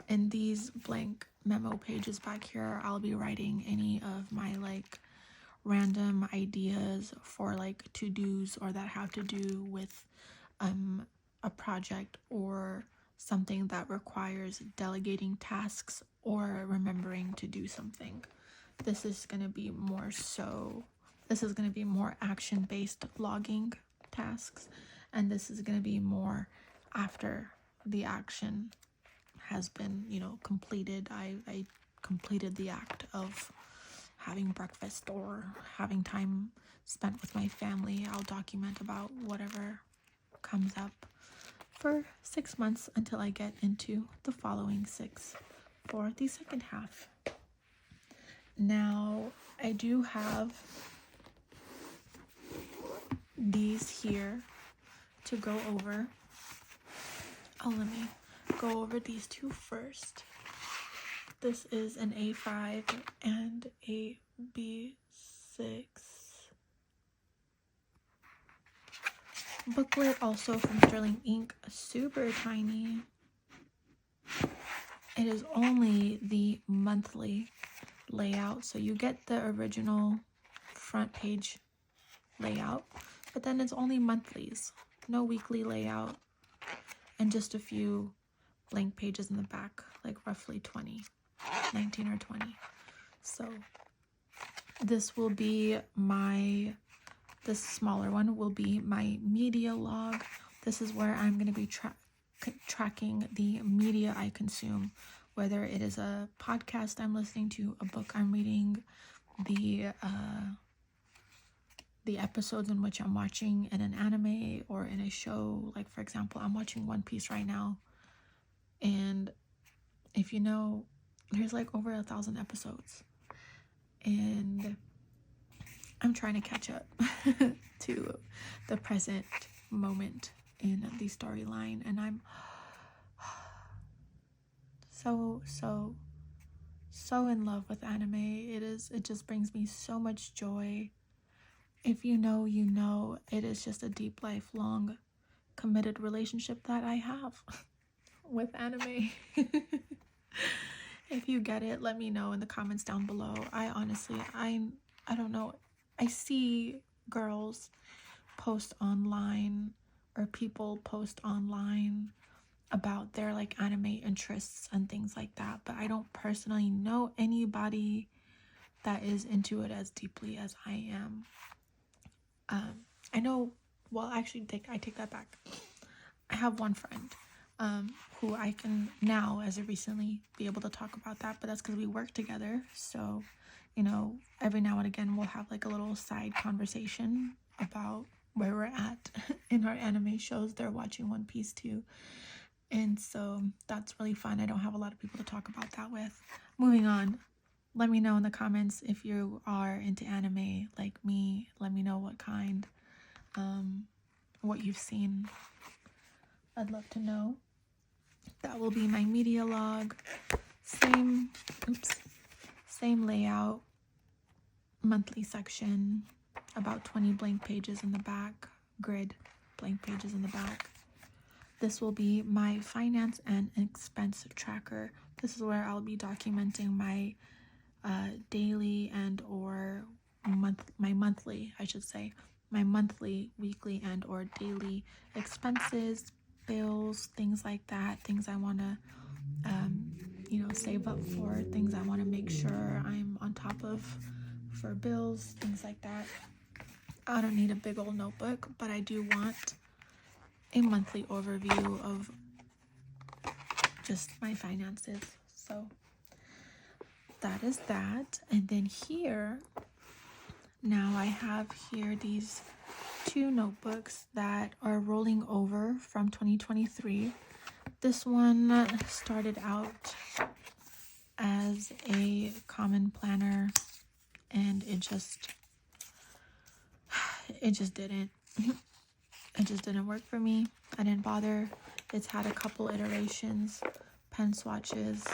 in these blank memo pages back here, I'll be writing any of my like random ideas for like to-dos, or that have to do with a project or something that requires delegating tasks or remembering to do something. This is going to be more action-based logging tasks, and this is going to be more after the action has been, completed. I completed the act of having breakfast or having time spent with my family. I'll document about whatever comes up for 6 months until I get into the following 6 for the second half. Now, I do have these here to go over. Let me go over these two first. This is an A5 and a B6 booklet, also from Sterling Ink, super tiny. It is only the monthly layout, so you get the original front page layout, but then it's only monthlies, no weekly layout, and just a few blank pages in the back, like roughly 19 or 20. So this will be this smaller one will be my media log. This is where I'm going to be tracking the media I consume, whether it is a podcast I'm listening to, a book I'm reading, the episodes in which I'm watching in an anime or in a show. Like, for example, I'm watching One Piece right now, and if you know, there's like over 1,000 episodes, and I'm trying to catch up to the present moment in the storyline, and I'm so in love with anime. It just brings me so much joy. If you know, you know, it is just a deep, lifelong, committed relationship that I have with anime. If you get it, let me know in the comments down below. I honestly, I don't know. I see girls post online, or people post online about their like anime interests and things like that, but I don't personally know anybody that is into it as deeply as I am. I know, well, actually, I take that back. I have one friend who I can now, as of recently, be able to talk about that, but that's because we work together. So, you know, every now and again we'll have like a little side conversation about where we're at in our anime shows. They're watching One Piece too, and so that's really fun. I don't have a lot of people to talk about that with. Moving on, let me know in the comments if you are into anime like me. Let me know what kind, what you've seen. I'd love to know. That will be my media log. Same layout. Monthly section. About 20 blank pages in the back. Grid blank pages in the back. This will be my finance and expense tracker. This is where I'll be documenting my daily and or my monthly, weekly and or daily expenses, bills, things like that, things I want to save up for, things I want to make sure I'm on top of for bills, things like that. I don't need a big old notebook, but I do want a monthly overview of just my finances. So that is that. And then here, now I have here these 2 notebooks that are rolling over from 2023. This one started out as a common planner, and it just didn't work for me. I didn't bother. It's had a couple iterations, pen swatches,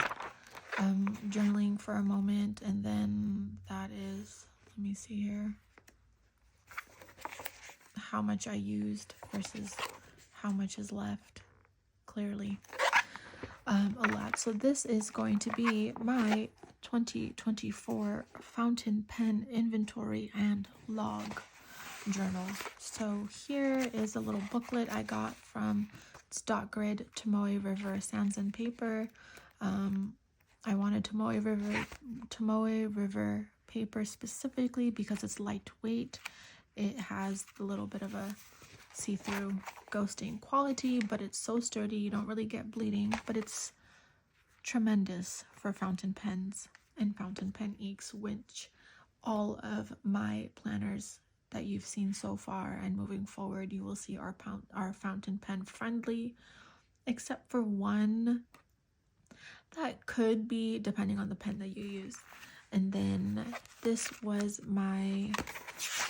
journaling for a moment, and then that is, let me see here, how much I used versus how much is left. Clearly a lot. So this is going to be my 2024 fountain pen inventory and log journal. So here is a little booklet I got from Stock Grid Tomoe River Sands and Paper. I wanted Tomoe River paper specifically because it's lightweight. It has a little bit of a see-through ghosting quality, but it's so sturdy you don't really get bleeding, but it's tremendous for fountain pens and fountain pen inks, which all of my planners that you've seen so far and moving forward you will see are fountain pen friendly, except for one that could be, depending on the pen that you use. And then this was my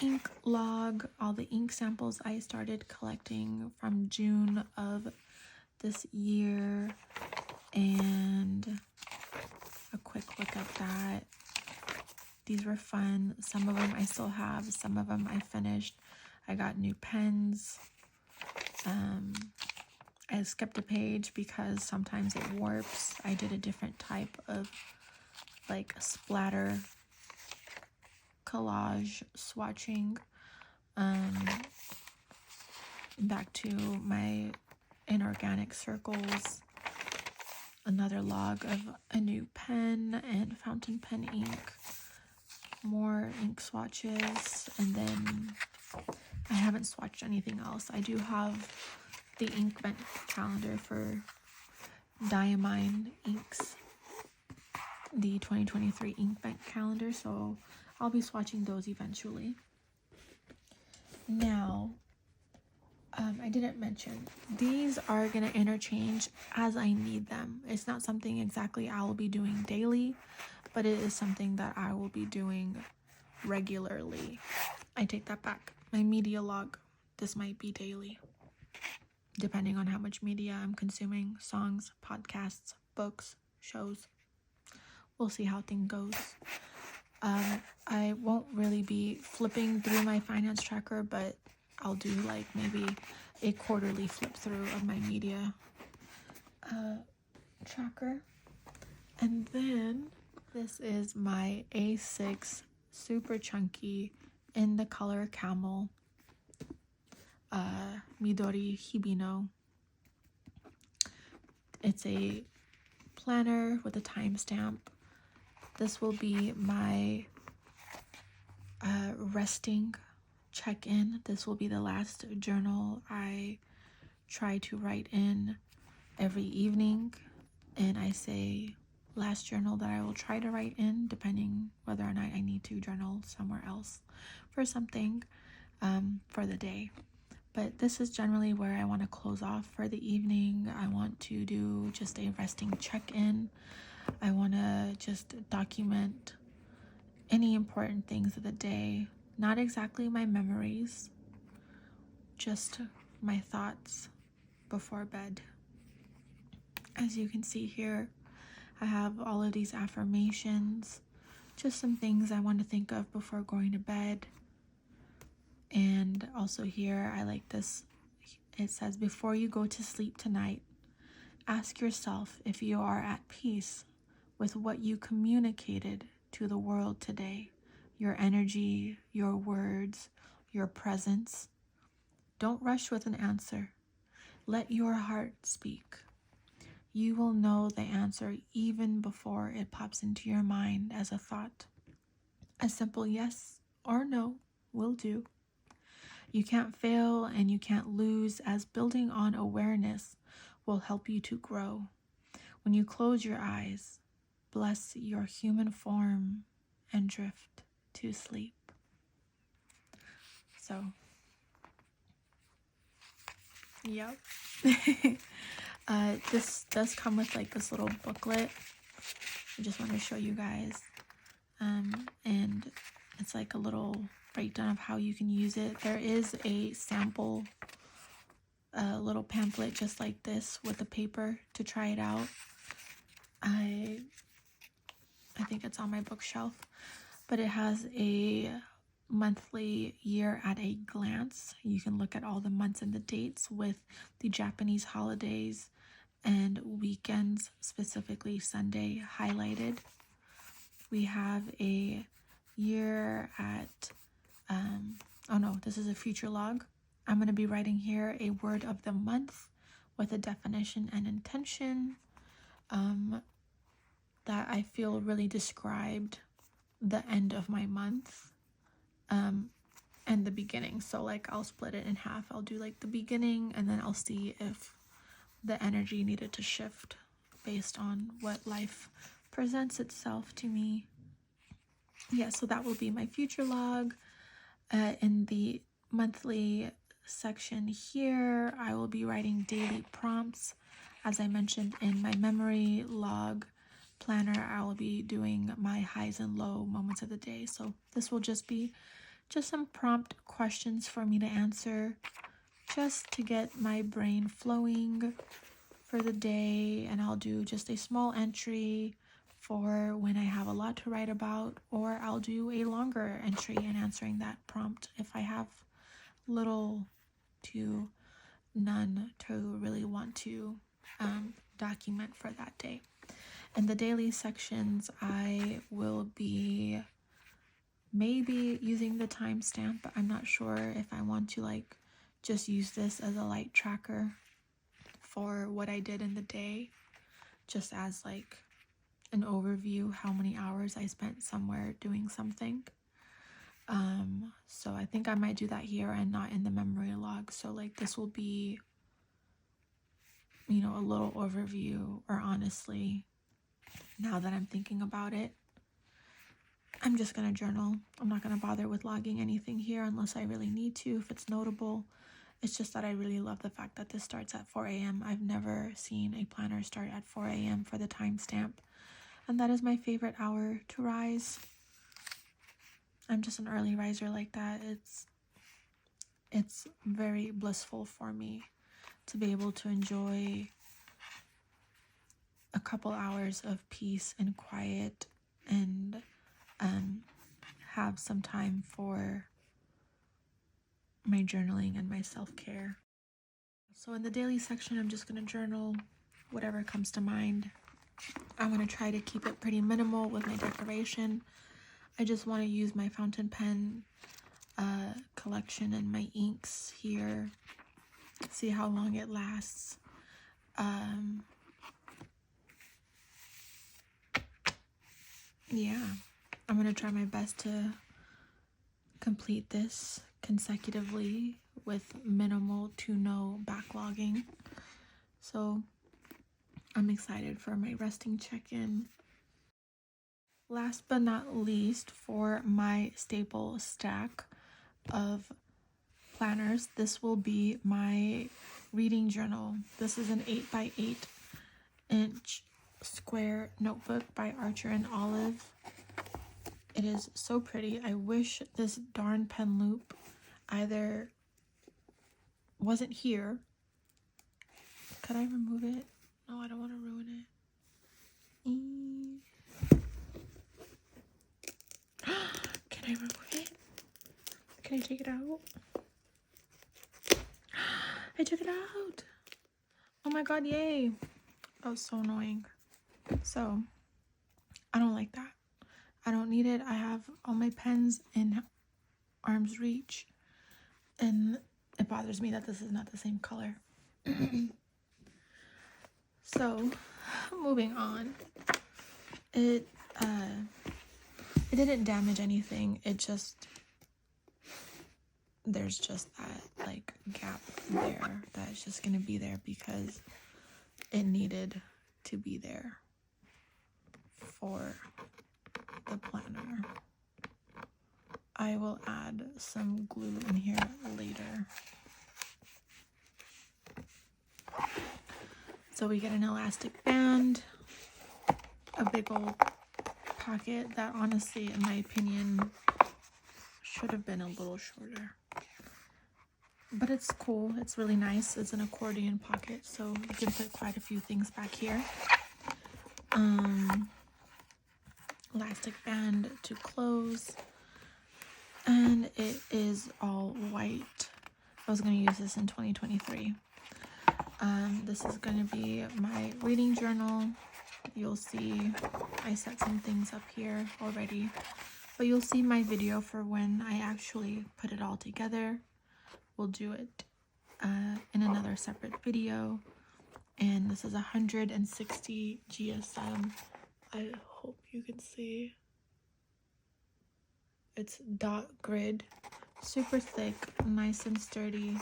ink log, all the ink samples I started collecting from June of this year, and a quick look at that. These were fun. Some of them I still have, some of them I finished. I got new pens. I skipped a page because sometimes it warps. I did a different type of like splatter collage swatching. Back to my inorganic circles, another log of a new pen and fountain pen ink, more ink swatches, and then I haven't swatched anything else. I do have the Inkment calendar for Diamine Inks, the 2023 Inkment calendar, so I'll be swatching those eventually. Now, I didn't mention, these are going to interchange as I need them. It's not something exactly I will be doing daily, but it is something that I will be doing regularly. I take that back. My media log, this might be daily, depending on how much media I'm consuming, songs, podcasts, books, shows. We'll see how things goes. I won't really be flipping through my finance tracker, but I'll do like maybe a quarterly flip through of my media tracker. And then this is my A6 super chunky in the color camel Midori Hibino. It's a planner with a timestamp. This will be my resting check-in. This will be the last journal I try to write in every evening, and I say last journal that I will try to write in, depending whether or not I need to journal somewhere else for something for the day. But this is generally where I want to close off for the evening. I want to do just a resting check-in. I want to just document any important things of the day. Not exactly my memories, just my thoughts before bed. As you can see here, I have all of these affirmations, just some things I want to think of before going to bed. And also here, I like this. It says, before you go to sleep tonight, ask yourself if you are at peace with what you communicated to the world today. Your energy, your words, your presence. Don't rush with an answer. Let your heart speak. You will know the answer even before it pops into your mind as a thought. A simple yes or no will do. You can't fail and you can't lose, as building on awareness will help you to grow. When you close your eyes, bless your human form and drift to sleep. So, yep. This does come with like this little booklet. I just want to show you guys. And it's like a little breakdown of how you can use it. There is a sample little pamphlet just like this with the paper to try it out. I think it's on my bookshelf, but it has a monthly year at a glance. You can look at all the months and the dates with the Japanese holidays and weekends, specifically Sunday, highlighted. We have a year at oh no, this is a future log. I'm going to be writing here a word of the month with a definition and intention that I feel really described the end of my month and the beginning. So like I'll split it in half. I'll do like the beginning, and then I'll see if the energy needed to shift based on what life presents itself to me. Yeah, so that will be my future log. In the monthly section here, I will be writing daily prompts. As I mentioned in my memory log planner, I will be doing my highs and low moments of the day. So this will just be some prompt questions for me to answer, just to get my brain flowing for the day. And I'll do just a small entry for when I have a lot to write about, or I'll do a longer entry in answering that prompt if I have little to none to really want to document for that day. In the daily sections, I will be maybe using the timestamp, but I'm not sure if I want to like just use this as a light tracker for what I did in the day, just as like an overview, how many hours I spent somewhere doing something. So I think I might do that here and not in the memory log. So like this will be you know, a little overview, or honestly, now that I'm thinking about it, I'm just going to journal. I'm not going to bother with logging anything here unless I really need to, if it's notable. It's just that I really love the fact that this starts at 4 a.m. I've never seen a planner start at 4 a.m. for the timestamp. And that is my favorite hour to rise. I'm just an early riser like that. It's very blissful for me to be able to enjoy a couple hours of peace and quiet and have some time for my journaling and my self-care. So in the daily section, I'm just going to journal whatever comes to mind. I'm going to try to keep it pretty minimal with my decoration. I just want to use my fountain pen collection and my inks here. See how long it lasts. Yeah, I'm going to try my best to complete this consecutively with minimal to no backlogging. So I'm excited for my resting check-in. Last but not least, for my staple stack of planners, this will be my reading journal. This is an 8x8 inch square notebook by Archer and Olive. It is so pretty. I wish this darn pen loop either wasn't here. Could I remove it? No, I don't want to ruin it. Can I remove it? Can I take it out? I took it out. Oh my god, yay. That was so annoying. So, I don't like that. I don't need it. I have all my pens in arm's reach. And it bothers me that this is not the same color. So, moving on. It didn't damage anything. It just, there's just that like gap there that's just gonna be there because it needed to be there for the planner. I will add some glue in here later. So we get an elastic band, a big old pocket that honestly, in my opinion, should have been a little shorter. But it's cool. It's really nice. It's an accordion pocket, so you can put quite a few things back here. Elastic band to close. And it is all white. I was going to use this in 2023. This is going to be my reading journal. You'll see I set some things up here already, but you'll see my video for when I actually put it all together. We'll do it in another separate video. And this is 160 GSM. I hope you can see. It's dot grid, super thick, nice and sturdy,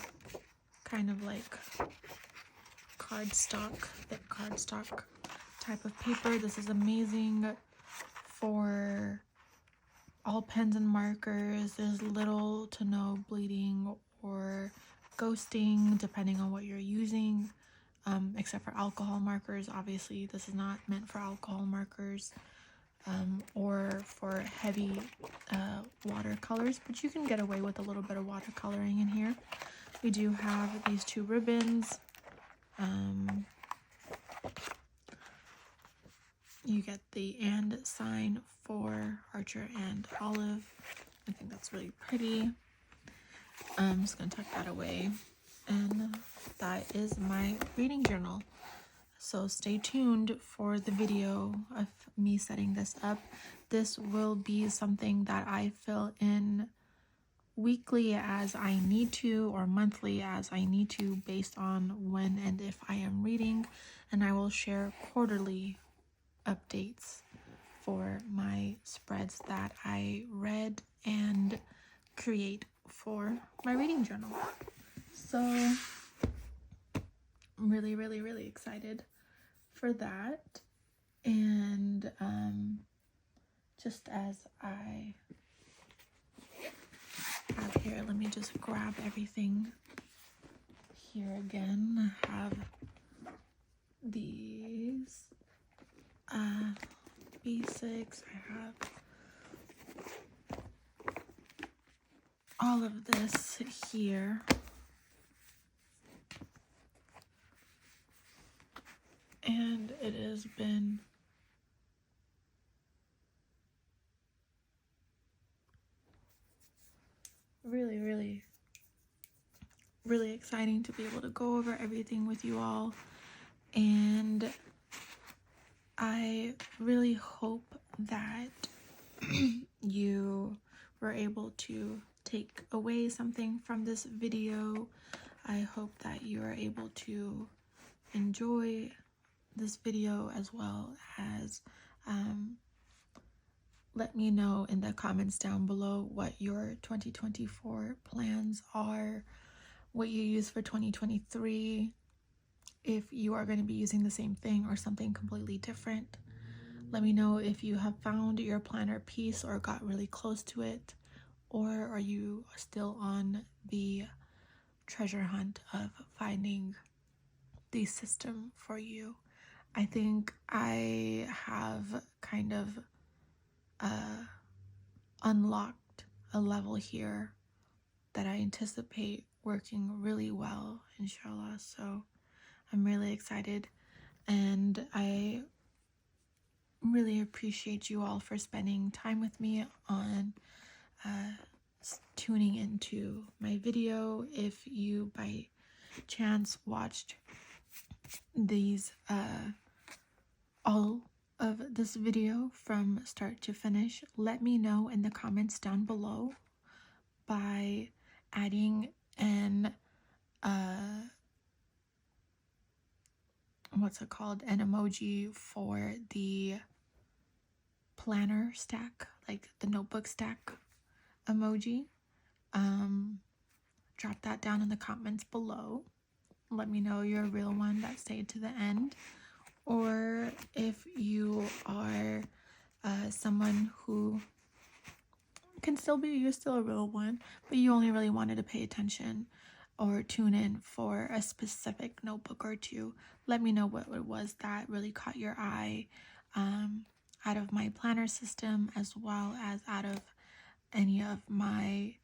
kind of like thick cardstock type of paper. This is amazing for all pens and markers. There's little to no bleeding or ghosting depending on what you're using, except for alcohol markers. Obviously this is not meant for alcohol markers or for heavy watercolors, but you can get away with a little bit of watercoloring in here. We do have these two ribbons. You get the and sign for Archer and Olive. I think that's really pretty. I'm just going to tuck that away. And that is my reading journal. So stay tuned for the video of me setting this up. This will be something that I fill in weekly as I need to, or monthly as I need to, based on when and if I am reading. And I will share quarterly updates for my spreads that I read and create for my reading journal. So really, really, really excited for that. And just as I have here, let me just grab everything here again. I have these basics. I have all of this here. And it has been really, really, really exciting to be able to go over everything with you all. And I really hope that you were able to take away something from this video. I hope that you are able to enjoy this video, as well as let me know in the comments down below what your 2024 plans are, what you use for 2023, if you are going to be using the same thing or something completely different. Let me know if you have found your planner piece or got really close to it, or are you still on the treasure hunt of finding the system for you. I think I have kind of unlocked a level here that I anticipate working really well, inshallah. So I'm really excited, and I really appreciate you all for spending time with me on tuning into my video. If you by chance watched these all of this video from start to finish, let me know in the comments down below by adding an what's it called, an emoji for the planner stack, like the notebook stack emoji. Drop that down in the comments below. Let me know you're a real one that stayed to the end, or if you are someone who can still be, you're still a real one, but you only really wanted to pay attention or tune in for a specific notebook or two. Let me know what it was that really caught your eye out of my planner system, as well as out of any of my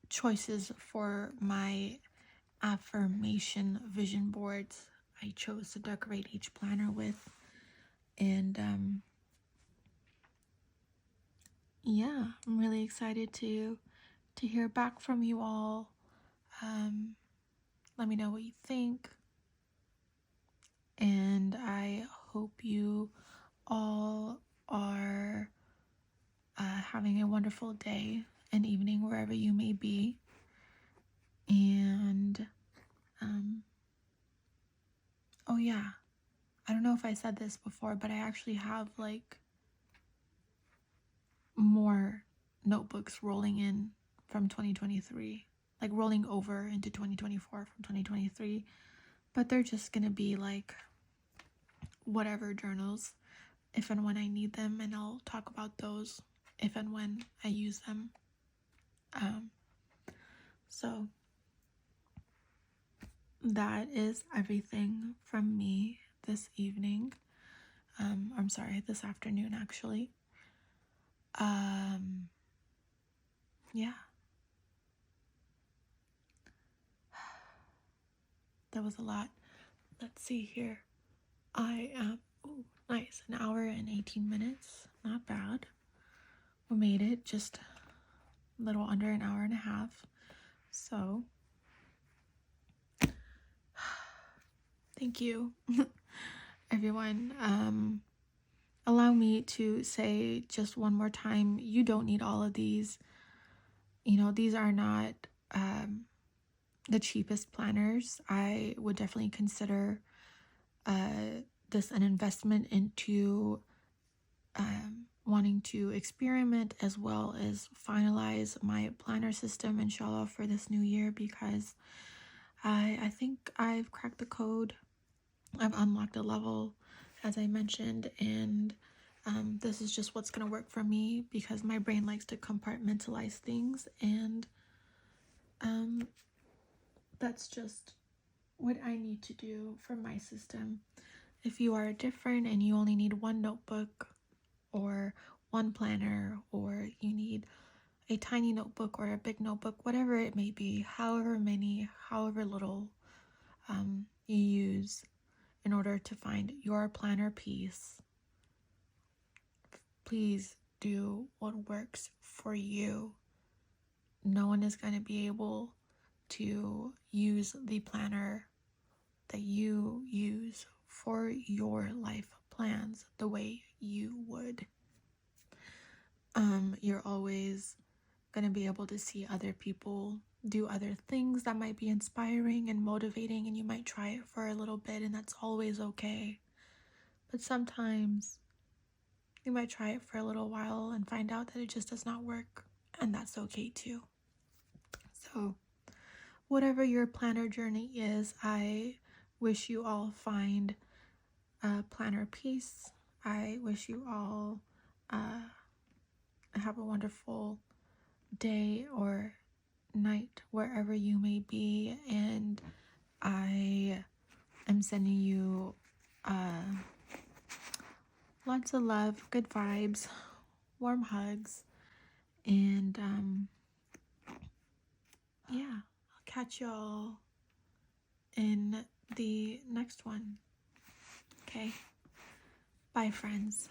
choices for my affirmation vision boards I chose to decorate each planner with. And yeah, I'm really excited to hear back from you all. Let me know what you think, and I hope you all are having a wonderful day and evening wherever you may be. And oh yeah, I don't know if I said this before, but I actually have like more notebooks rolling in from 2023, like rolling over into 2024 from 2023, but they're just gonna be like whatever journals, if and when I need them, and I'll talk about those if and when I use them. So that is everything from me this evening. I'm sorry, this afternoon actually. Yeah. That was a lot. Let's see here. I am, nice, an hour and 18 minutes. Not bad. We made it just a little under an hour and a half. So, thank you, everyone. Allow me to say just one more time, you don't need all of these. You know, these are not the cheapest planners. I would definitely consider this an investment into wanting to experiment as well as finalize my planner system, inshallah, for this new year, because I think I've cracked the code. I've unlocked a level, as I mentioned, and this is just what's going to work for me because my brain likes to compartmentalize things, and that's just what I need to do for my system. If you are different and you only need one notebook or one planner, or you need a tiny notebook or a big notebook, whatever it may be, however many, however little you use in order to find your planner piece, please do what works for you. No one is going to be able to use the planner that you use for your life plans the way you would. You're always going to be able to see other people do other things that might be inspiring and motivating, and you might try it for a little bit, and that's always okay. But sometimes you might try it for a little while and find out that it just does not work, and that's okay too. So whatever your planner journey is, I wish you all find a planner piece. I wish you all have a wonderful day or night wherever you may be, and I am sending you lots of love, good vibes, warm hugs, and yeah, I'll catch y'all in the next one. Okay, bye friends.